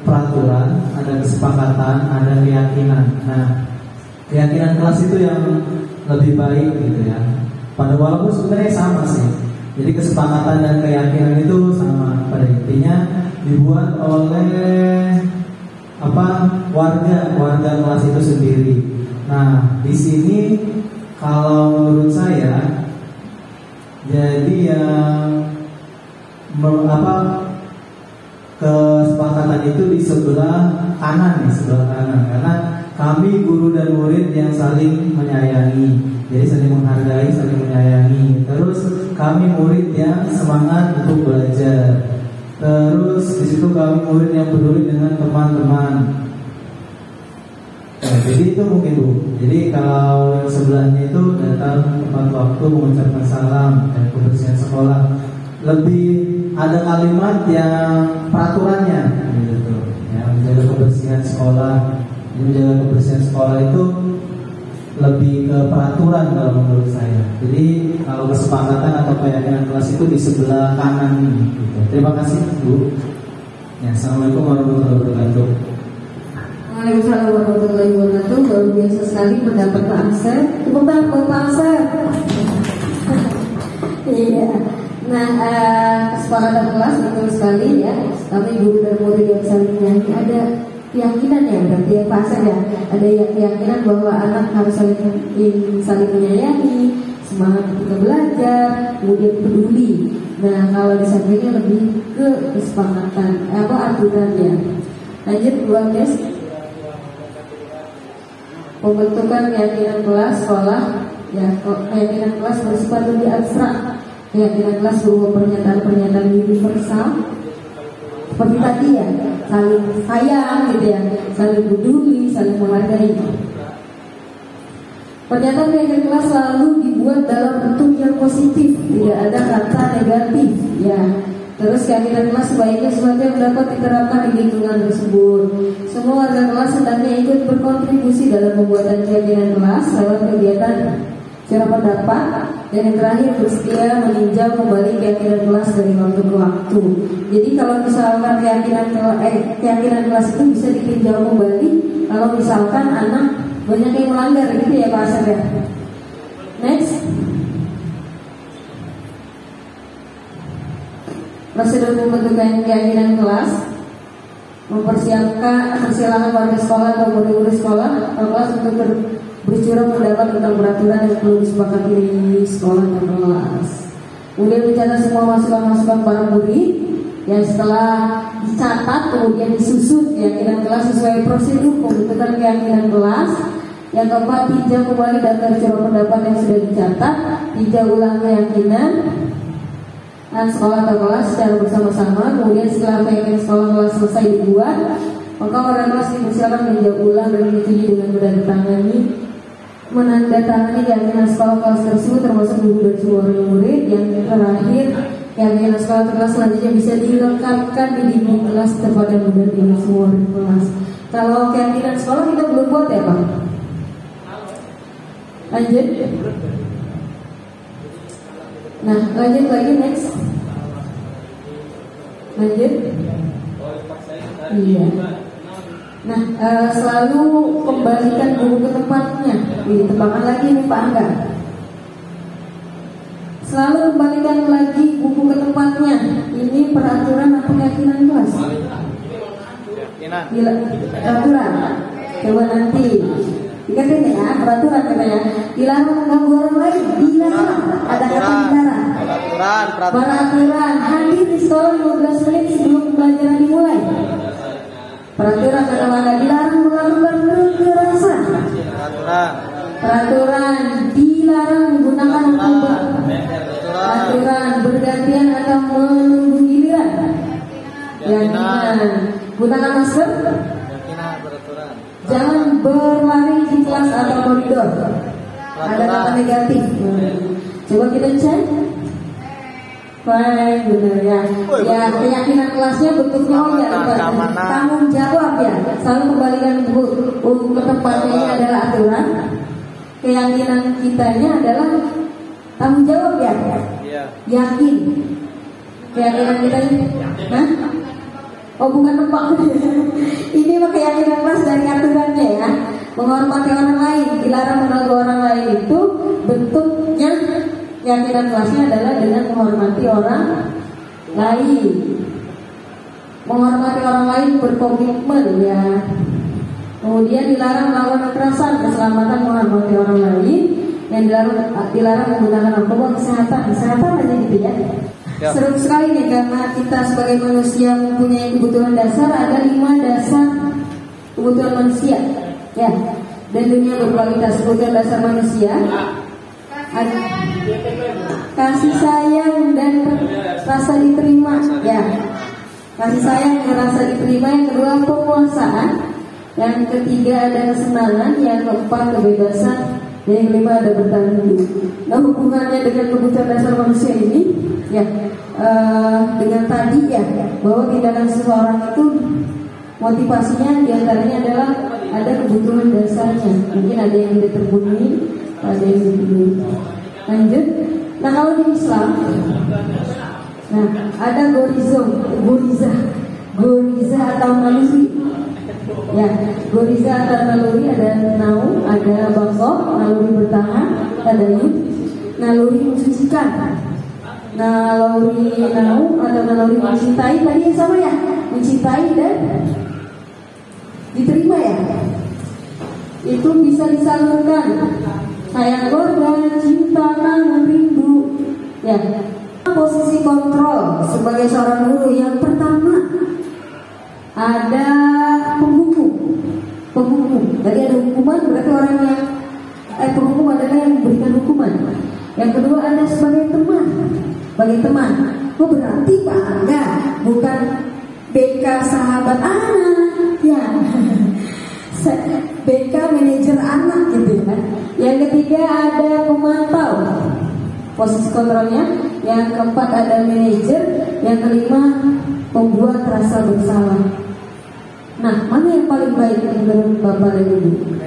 peraturan, ada kesepakatan, ada keyakinan. Nah, keyakinan kelas itu yang lebih baik gitu ya. Pada walaupun sebenarnya sama sih. Jadi kesepakatan dan keyakinan itu sama. Pada intinya dibuat oleh warga kelas itu sendiri. Nah, di sini kalau menurut saya, jadi yang kesepakatan itu di sebelah kanan karena kami guru dan murid yang saling menyayangi, jadi saling menghargai, saling menyayangi. Terus kami murid yang semangat untuk belajar. Terus di situ kami murid yang peduli dengan teman-teman. Nah, jadi itu mungkin Bu. Jadi kalau yang sebelahnya itu datang tepat waktu, mengucapkan salam dan kebersihan sekolah. Lebih ada kalimat yang peraturannya gitu. Ya, menjaga kebersihan sekolah. Menjaga kebersihan sekolah itu lebih ke peraturan kalau menurut saya. Jadi kalau kesepakatan atau keyakinan kelas itu di sebelah kanan ini. Gitu. Terima kasih Bu. Ya, assalamualaikum warahmatullahi wabarakatuh. Waalaikumsalam warahmatullahi wabarakatuh. Luar biasa sekali pendapat Pak Ansar. Tepuk tangan buat Pak Ansar. Iya. Nah, kesepakatan kelas betul sekali ya. Kami guru dan murid yang saling menyayangi, ada keyakinan ya, berarti ya Pak Ansar ya. Ada keyakinan bahwa anak harus saling menyayangi, semangat ketika belajar, kemudian peduli. Nah, kalau di sampingnya lebih ke kesepakatan aturannya. Lanjut dua guys. Pembentukan keyakinan kelas sekolah ya, keyakinan kelas bersifat lebih abstrak. Keyakinan kelas berupa pernyataan-pernyataan universal seperti tadi ya, saling sayang gitu ya, saling peduli, saling menghargai. Pernyataan keyakinan kelas selalu dibuat dalam bentuk yang positif, tidak ada kata negatif ya. Terus keyakinan kelas sebaiknya sesuatu yang dapat diterapkan di lingkungan tersebut. Semua warga kelas hendaknya ikut berkontribusi dalam pembuatan keyakinan kelas lewat kegiatan cara pendapat, dan yang terakhir bersedia meninjau kembali keyakinan kelas dari waktu ke waktu. Jadi kalau misalkan keyakinan kelas itu bisa ditinjau kembali kalau misalkan anak banyak yang melanggar gitu ya Pak Asad ya. Next. Prosedur pembentukan keyakinan kelas: mempersilahkan warga sekolah atau murid-murid sekolah atau kelas untuk bercurah pendapat tentang peraturan yang perlu disepakati di sekolah dan kelas. Kemudian mencatat semua masukan-masukan para murid yang setelah dicatat kemudian disusun keyakinan kelas sesuai prosedur pembentukan keyakinan kelas. Yang keempat, tinjau kembali daftar curah pendapat yang sudah dicatat, tinjau ulang keyakinan. sekolah atau kelas secara bersama-sama. Kemudian setelah keyakinan sekolah kelas selesai dibuat, maka orang kelas dipersilakan meninjau ulang dan menyetujui dengan menandatangani keyakinan sekolah kelas tersebut, termasuk guru dan semua orang murid. Yang terakhir, keyakinan sekolah atau kelas selanjutnya bisa dilengkapkan di dinding kelas kepada murid dan semua orang kelas. Kalau keyakinan sekolah kita belum buat ya Pak? Lanjut. Nah, lanjut lagi next. Lanjut. Iya. Nah, selalu kembalikan buku ke tempatnya. Ditebakkan lagi nih Pak Angga. Selalu kembalikan lagi buku ke tempatnya. Ini peraturan atau keyakinan kelas? Peraturan. Coba nanti. Ingatin ya, peraturan katanya. Dilarang mengganggu orang lain. Dilarang. Ada kata dilarang. Peraturan. Hadir di sekolah 15 menit sebelum pembelajaran dimulai. Peraturan kata dilarang melakukan kekerasan. Peraturan dilarang menggunakan narkoba. Peraturan bergantian atau menunggu giliran. Keyakinan gunakan masker. Jangan berlari di kelas atau koridor. Ada kata negatif. Coba kita cek. Baik, benar ya. Ya, keyakinan kelasnya bentuknya ya, tanggung jawab ya. Selalu kembalikan buku ke tempatnya, ini adalah aturan. Keyakinan kitanya adalah tanggung jawab ya. Yakin. Keyakinan kita ini, nah? Oh bukan tempat. Ini mah keyakinan kelas dari aturannya ya. Menghormati orang lain, dilarang mengganggu orang lain itu bentuknya. Keyakinan kelasnya adalah dengan menghormati orang lain. Menghormati orang lain berkomitmen ya. Kemudian dilarang melakukan kekerasan, keselamatan, menghormati orang lain. Yang dilarang menggunakan narkoba, kesehatan aja gitu ya. Seru sekali nih karena kita sebagai manusia mempunyai kebutuhan dasar. Ada 5 dasar kebutuhan manusia ya. Dan dunia berkualitas. Kebutuhan dasar manusia ada kasih sayang dan rasa diterima ya. Kasih sayang dan rasa diterima. Yang kedua penguasaan. Yang ketiga ada kesenangan. Yang keempat kebebasan. Dan yang kelima ada bertahan hidup. Nah hubungannya dengan kebutuhan dasar manusia ini ya dengan tadi ya, bahwa tindakan seseorang itu motivasinya diantaranya adalah ada kebutuhan dasarnya. Mungkin ada yang tidak terpenuhi, ada yang dipenuhi. Lanjut. Nah kalau di Islam, nah ada goriza atau naluri. Ya, goriza atau naluri ada nau, ada bangkok, naluri bertahan, ada yud, naluri mensucikan. Naluri nau atau naluri mencintai tadi yang sama ya, mencintai dan diterima ya. Itu bisa disalurkan. Sayang korban, cinta, kangen, rindu. Ya. Posisi kontrol sebagai seorang guru yang pertama ada penghukum. Jadi ada hukuman, berarti orang yang penghukum adalah yang memberikan hukuman. Yang kedua ada sebagai teman. Oh berarti Pak Angga bukan BK sahabat anak ya. BK manajer anak gitu kan. Yang ketiga ada pemantau, posisi kontrolnya. Yang keempat ada manajer. Yang kelima pembuat rasa bersalah. Nah mana yang paling baik menurut Bapak dan Ibu?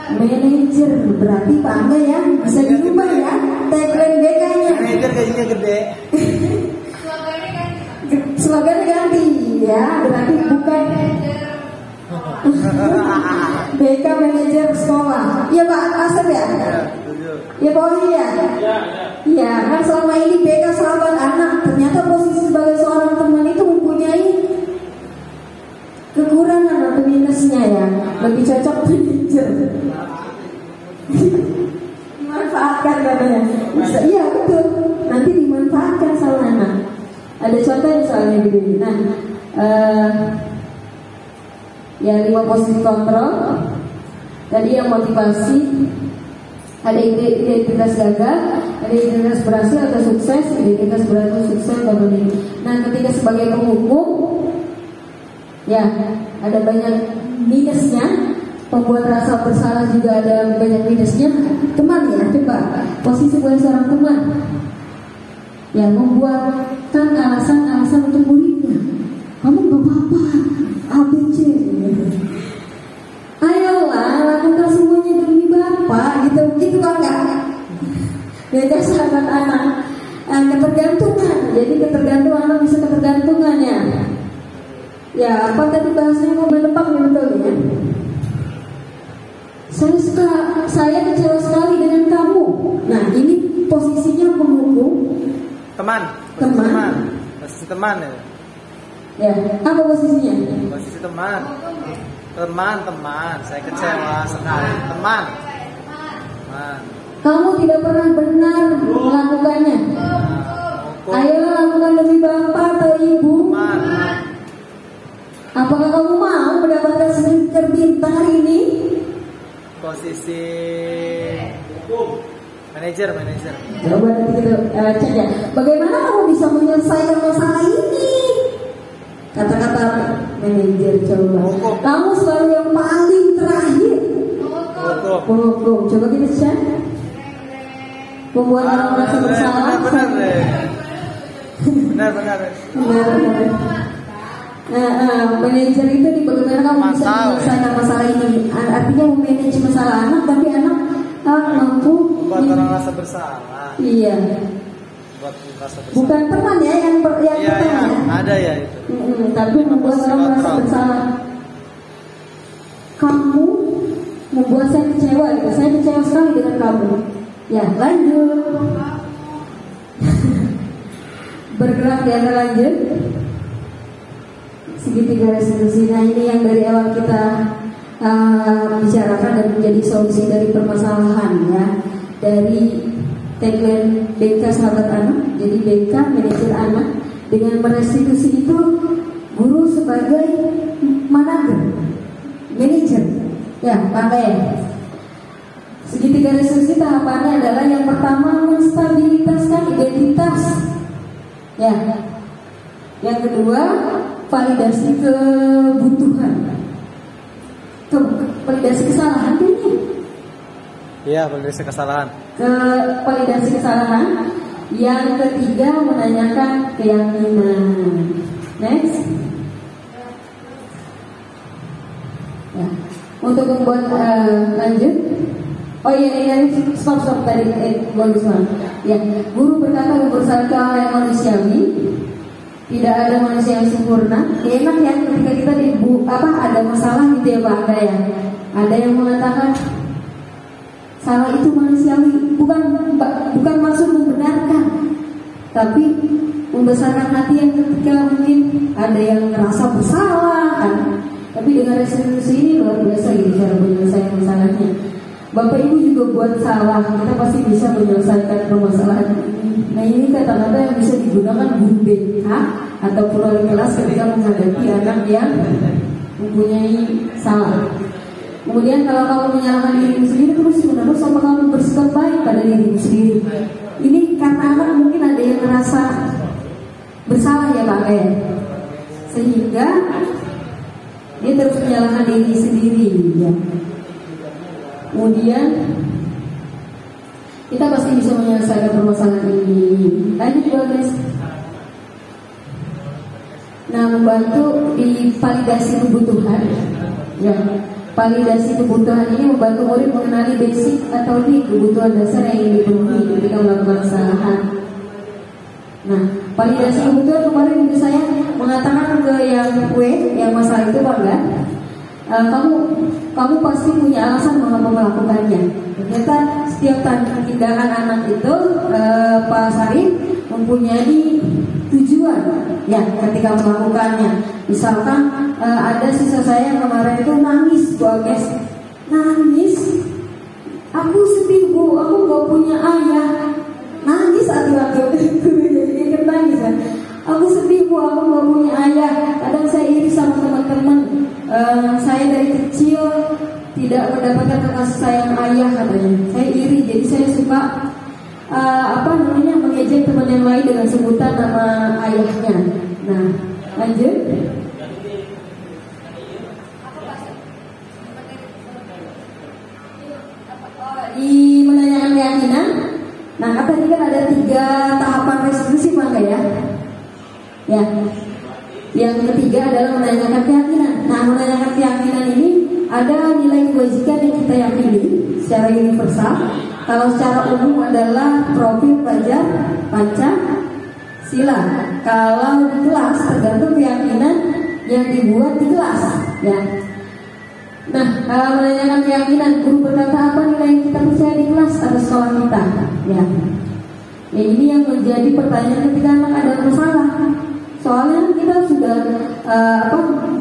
Manajer berarti Pak Angga ya bisa dirubah ya tagline BK-nya. Manajer gajinya gede. Slogannya ganti ya, berarti bukan BK manajer sekolah. Iya Pak Asep ya? Iya Pak Oli ya? Iya kan selama ini BK sahabat anak. Ternyata posisi sebagai seorang teman itu mempunyai kekurangan atau minusnya ya. Lebih cocok manajer. Dimanfaatkan katanya. Bisa, iya betul. Nanti dimanfaatkan sama anak. Ada contoh misalnya begini. Nah, ya 5 posisi kontrol. Tadi yang motivasi Ada identitas gagal, ada identitas berhasil atau sukses, identitas berhasil sukses atau ini. Nah, ketika sebagai penghukum, ya ada banyak minusnya. Pembuat rasa bersalah juga ada banyak minusnya. Teman ya, coba posisi sebagai seorang teman, ya membuatkan alasan-alasan untuk muridnya. Kamu gak apa-apa, ABC. Ayolah, lakukan semuanya demi Bapak, gitu kan enggak? Beda sahabat anak, ketergantungan. Jadi ketergantungan anak bisa ketergantungannya. Ya, apa tadi bahasanya mau menepang betul ya? Saya kecewa sekali dengan kamu. Nah, ini posisinya penghukum. Teman. Posisi teman ya. Ya, apa posisinya? Posisi teman. Teman. Saya kecewa sekali. Teman. Kamu tidak pernah benar melakukannya. Ayolah lakukan demi Bapak atau Ibu. Teman. Apakah kamu mau mendapatkan stiker bintang hari ini? Posisi manajer. Coba nanti kita cek ya. Bagaimana kamu bisa menyelesaikan masalah ini? Kata-kata manajer coba. Kamu selalu yang paling terakhir. Hukum. Coba kita cek. Membuat orang merasa bersalah. Benar. Manajer itu bagaimana kamu bisa menyelesaikan masalah ini? Artinya memanage masalah anak, tapi anak mampu buat orang rasa bersalah. Iya. Buat rasa bersalah. Bukan teman ya yang Iya, ya. ada ya itu. Tapi membuat orang merasa bersalah. Kamu membuat saya kecewa gitu. Saya kecewa sekali dengan kamu. Ya, lanjut. Bergerak di antara lanjut. Segitiga resolusi. Nah, ini yang dari awal kita bicarakan dan menjadi solusi dari permasalahan ya. Dari tagline BK Sahabat Anak. Jadi BK manajer anak. Dengan merestitusi itu guru sebagai manajer ya, pakai. Segitiga resolusi tahapannya adalah yang pertama menstabilitaskan identitas ya. Yang kedua validasi kebutuhan, validasi kesalahan ini. Iya, validasi kesalahan. Validasi kesalahan. Yang ketiga menanyakan keyakinan. Next. Ya. Untuk membuat lanjut. Oh iya, stop tadi bagus banget. Ya, guru berkata berdasarkan hal yang manusiawi. Tidak ada manusia yang sempurna. Ya, enak ya ketika kita ada masalah gitu ya Pak Angga ya. Ada yang mengatakan salah itu manusiawi, bukan maksud membenarkan, tapi membesarkan hati yang ketika mungkin ada yang merasa bersalah kan. Tapi dengan resolusi ini luar biasa gitu cara menyelesaikan masalahnya. Bapak Ibu juga buat salah, kita pasti bisa menyelesaikan permasalahan. Nah, ini kata-kata yang bisa digunakan guru BK ataupun wali kelas ketika menghadapi anak yang mempunyai salah. Kemudian kalau kamu menyalahkan dirimu sendiri terus apa kamu bersikap baik pada dirimu sendiri? Ini karena anak mungkin ada yang merasa bersalah ya Pak ya, sehingga dia terus menyalahkan diri sendiri ya. Kemudian kita pasti bisa menyelesaikan permasalahan ini. Lanjut guys. Nah, membantu di validasi kebutuhan. Ya, validasi kebutuhan ini membantu murid mengenali basic atau di kebutuhan dasar yang ingin dipenuhi ketika melakukan kesalahan. Nah, validasi kebutuhan kemarin itu saya mengatakan ke yang masalah itu Pak enggak? Kamu pasti punya alasan mengapa melakukannya. Ternyata setiap tindakan anak itu Pak Sarif mempunyai tujuan ya ketika melakukannya. Misalkan ada siswa saya yang kemarin itu nangis, guys, nangis. Aku sedih Bu, aku gak punya ayah. Nangis hati-hati itu jadi nangis kan. Aku sedih Bu, aku gak punya ayah. Kadang saya iri sama teman-teman. Saya dari kecil tidak mendapatkan kasih sayang ayah katanya. Saya iri, jadi mengejek teman yang lain dengan sebutan nama ayahnya. Nah, lanjut. Di menanyakan keyakinan. Nah, tadi kan ada 3 tahapan restitusi, Bang, ya. Ya. Yang ketiga adalah menanyakan keyakinan. Nah, menanyakan keyakinan ini ada nilai kebajikan yang kita yakini secara universal. Kalau secara umum adalah profil pelajar Pancasila. Kalau di kelas tergantung keyakinan yang dibuat di kelas, ya. Nah, menanyakan keyakinan, guru berkata apa nilai yang kita percaya di kelas atau sekolah kita, ya. Ya, ini yang menjadi pertanyaan ketika anak ada masalah. Soalnya kita sudah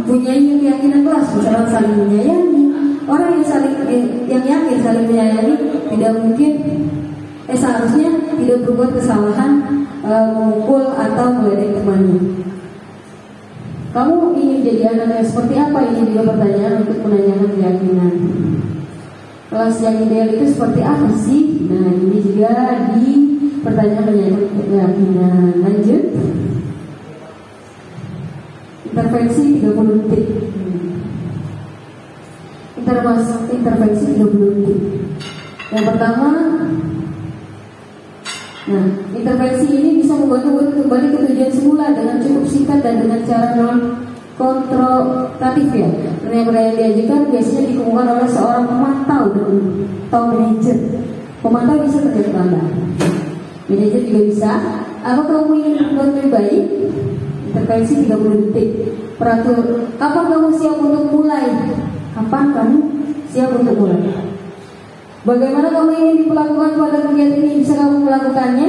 punya keyakinan kelas, misalnya saling menyayangi. Orang yang yakin saling menyayangi tidak mungkin seharusnya tidak berbuat kesalahan memukul atau meledek temannya. Kamu ingin jadi anak yang seperti apa? Ini juga pertanyaan untuk menanyakan keyakinan. Kelas yang ideal itu seperti apa sih? Nah, ini juga di pertanyaan menanyakan keyakinan. Lanjut. Intervensi 30 detik. Intervensi 30 detik. Yang pertama, nah, intervensi ini bisa membantu kembali ke tujuan semula dengan cukup singkat dan dengan cara non kontrolatif, ya. Karena yang diajukan biasanya dikumpulkan oleh seorang pemantau atau manajer. Pemantau bisa terjadi Anda. Manajer juga bisa. Apa kamu ingin berbuat lebih baik? Intervensi 30 detik. Peratur, kapan kamu siap untuk mulai? Kapan kamu siap untuk mulai? Bagaimana kamu ingin diperlakukan pada kegiatan ini? Bisa kamu melakukannya?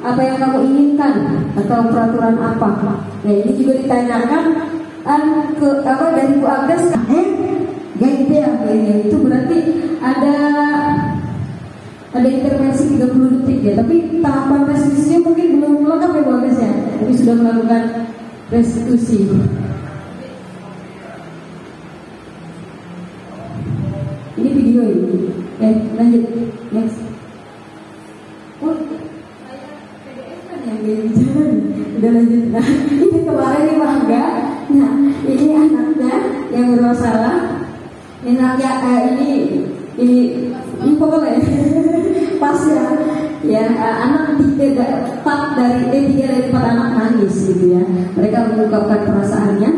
Apa yang kamu inginkan? Atau peraturan apa? Nah, ini juga ditanyakan dari Bu Agnes. Gak gitu ya, itu berarti ada intervensi 30 detik, ya. Tapi tahapan restitusinya mungkin belum lengkap, ya Bu Agnes, ya. Tapi sudah melakukan restitusi. Ini video ini. Lanjut. Next. Oh, saya PDF kan yang bicara. Udah lanjut. Nah, ini kemarin nih Bangga. Nah, ini anaknya yang bermasalah. Ini anaknya ini pokoknya pas ya. Ya, anak 3 dari 4 anak nangis gitu ya. Mereka mengungkapkan perasaannya,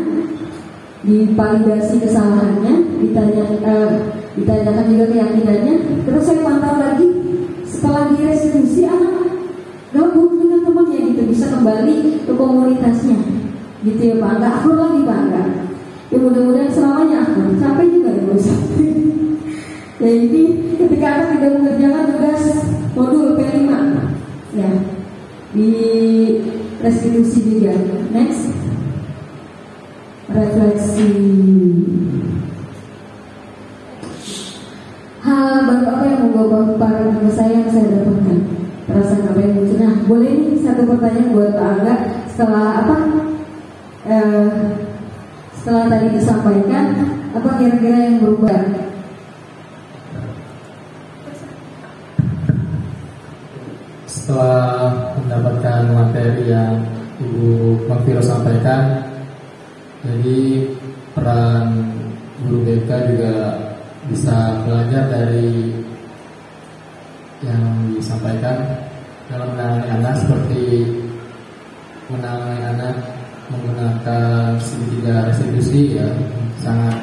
divalidasi kesalahannya, ditanyakan juga keyakinannya. Terus saya pantau lagi setelah direstitusi, anak gabung dengan temannya gitu, bisa kembali ke komunitasnya gitu ya, Bangga. Akur lagi Bangga. Ya mudah-mudahan selamanya akur. Sampai juga ya bos. Ya, ini ketika anak tidak mengerjakan tugas modul P5, ya, di restitusi juga. Next. Refleksi. Hal baru apa yang membawa para teman saya yang saya dapatkan? Perasaan apa yang muncul? Nah, boleh nih satu pertanyaan buat Pak Angga. Setelah tadi disampaikan, apa kira-kira yang berubah? Setelah mendapatkan materi yang Ibu Mafiro sampaikan, jadi peran guru BK juga bisa belajar dari yang disampaikan dalam menangani anak, seperti menangani anak menggunakan segitiga restitusi, ya, sangat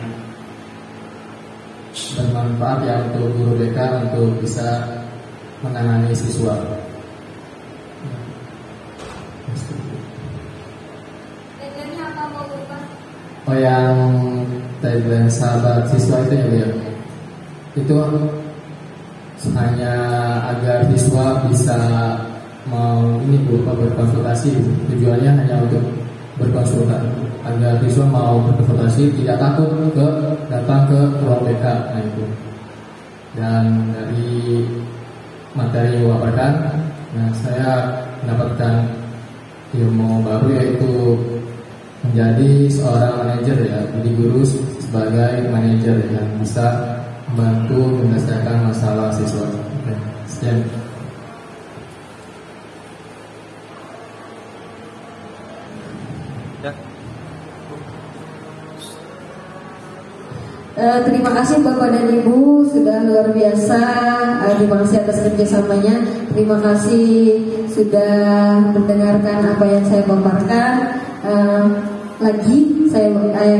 bermanfaat ya untuk guru BK untuk bisa menangani siswa. Oh, yang tagline sahabat siswa itu ya, itu hanya agar siswa bisa berkonsultasi. Tujuannya hanya untuk berkonsultasi, agar siswa mau berkonsultasi, tidak takut datang ke ruang BK. Nah, itu. Dan dari materi yang dipaparkan, nah, saya mendapatkan ilmu baru, yaitu menjadi seorang manajer, ya, jadi guru sebagai manajer yang bisa membantu menyelesaikan masalah siswa. Oke, sekian. Terima kasih Bapak dan Ibu sudah luar biasa. Terima kasih atas kerjasamanya. Terima kasih sudah mendengarkan apa yang saya paparkan. Lagi saya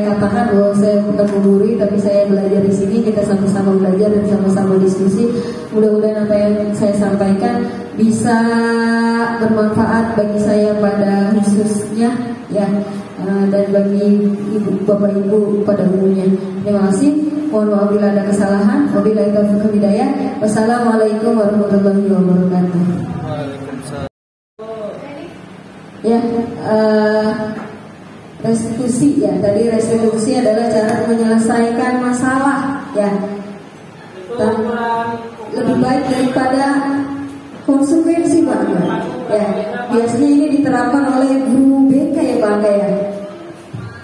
katakan bahwa saya bukan menggurui, tapi saya belajar di sini. Kita sama-sama belajar dan sama-sama diskusi. Mudah-mudahan apa yang saya sampaikan bisa bermanfaat bagi saya pada khususnya, ya, dan bagi Bapak Ibu pada umumnya. Terima kasih. Mohon maaf bila ada kesalahan. Wabillahi taufiq wal hidayah. Wassalamualaikum warahmatullahi wabarakatuh. Waalaikumsalam. Ya, restitusi, ya, tadi restitusi adalah cara menyelesaikan masalah, ya. Dan lebih baik daripada konsekuensi, Pak. Ya, biasanya ini diterapkan oleh guru BK, ya, Pak, ya.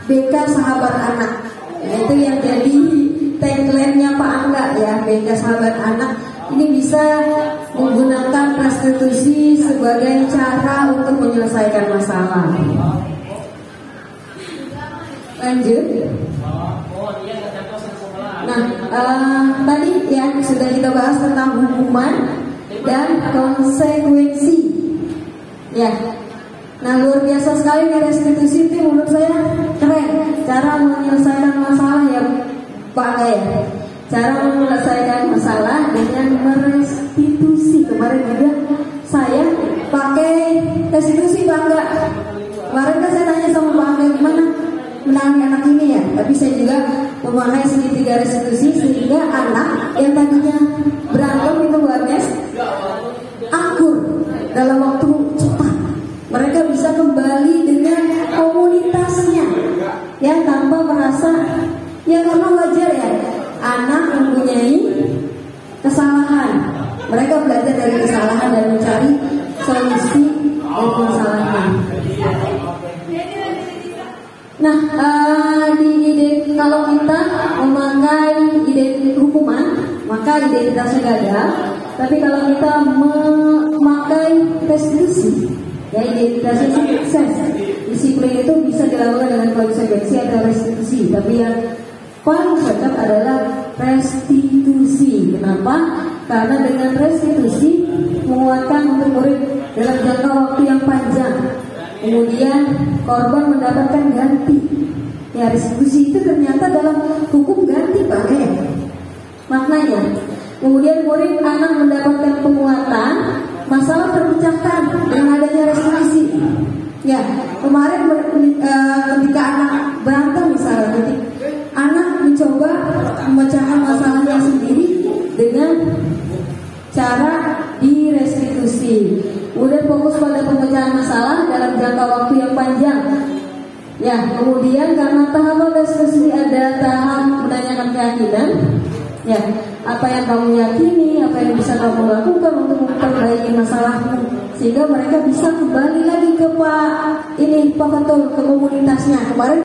BK sahabat anak. Ya, itu yang jadi tagline-nya Pak Angga, ya, BK sahabat anak. Ini bisa menggunakan restitusi sebagai cara untuk menyelesaikan masalah. Lanjut. Nah, tadi ya sudah kita bahas tentang hukuman dan konsekuensi. Ya. Nah, luar biasa sekali nih restitusi itu, menurut saya keren. Cara menyelesaikan masalah, ya, Pak ya. Cara menyelesaikan masalah dengan merestitusi. Kemarin juga saya pakai restitusi, Pak Angga. Kemarin kan saya tanya sama Pak Angga gimana menangani anak ini, ya, tapi saya juga memakai segitiga restitusi sehingga anak yang tadinya berantem itu Banes akur dalam waktu cepat. Mereka bisa kembali dengan komunitasnya, ya, tanpa merasa, ya, karena wajar, ya, anak mempunyai kesalahan. Mereka belajar dari kesalahan dan mencari solusi dari kesalahan. Nah, di ide kalau kita memakai ide hukuman, maka identitasnya gagal. Tapi kalau kita memakai restitusi, ya, identitasnya sukses. Disiplin itu bisa dilakukan dengan konsekuensi atau restitusi. Tapi yang paling cocok adalah restitusi. Kenapa? Karena dengan restitusi menguatkan untuk murid dalam jangka waktu yang panjang. Kemudian korban mendapatkan ganti. Ya, restitusi itu ternyata dalam hukum ganti, Pak, ya, maknanya. Kemudian murid anak mendapatkan penguatan, masalah terpecahkan dengan adanya restitusi. Ya, kemarin ketika anak berantem misalnya, anak mencoba memecahkan masalahnya sendiri dengan cara direstitusi. Kemudian fokus pada pemecahan masalah dalam jangka waktu yang panjang. Ya, kemudian karena tahapan restitusi ada tahap menanyakan keyakinan. Ya, apa yang kamu yakini, apa yang bisa kamu lakukan untuk memperbaiki masalahmu, sehingga mereka bisa kembali lagi ke Pak Fatul, ke komunitasnya. Kemarin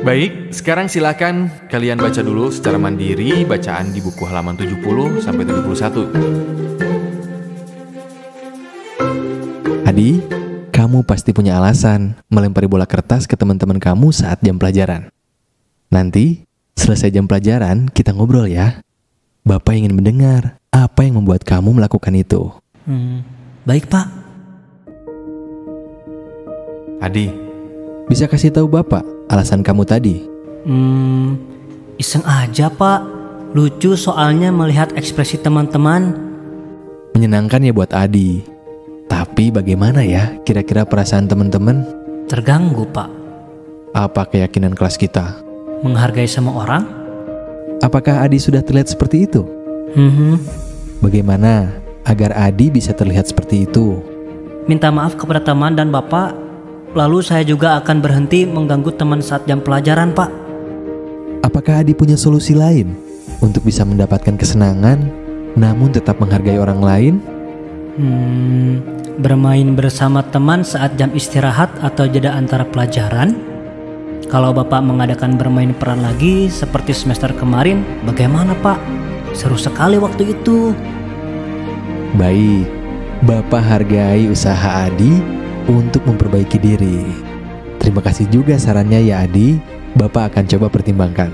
Baik, sekarang silakan kalian baca dulu secara mandiri bacaan di buku halaman 70 sampai 71. Adi, kamu pasti punya alasan melempari bola kertas ke teman-teman kamu saat jam pelajaran. Nanti, selesai jam pelajaran, kita ngobrol ya. Bapak ingin mendengar apa yang membuat kamu melakukan itu. Baik, Pak. Adi, bisa kasih tahu Bapak alasan kamu tadi? Iseng aja, Pak. Lucu soalnya melihat ekspresi teman-teman. Menyenangkan ya buat Adi. Tapi bagaimana ya kira-kira perasaan teman-teman? Terganggu, Pak. Apa keyakinan kelas kita? Menghargai semua orang? Apakah Adi sudah terlihat seperti itu? Bagaimana agar Adi bisa terlihat seperti itu? Minta maaf kepada teman dan Bapak. Lalu saya juga akan berhenti mengganggu teman saat jam pelajaran, Pak. Apakah Adi punya solusi lain untuk bisa mendapatkan kesenangan namun tetap menghargai orang lain? Bermain bersama teman saat jam istirahat atau jeda antara pelajaran? Kalau Bapak mengadakan bermain peran lagi seperti semester kemarin, bagaimana, Pak? Seru sekali waktu itu. Baik, Bapak hargai usaha Adi untuk memperbaiki diri. Terima kasih juga sarannya ya Adi, Bapak akan coba pertimbangkan.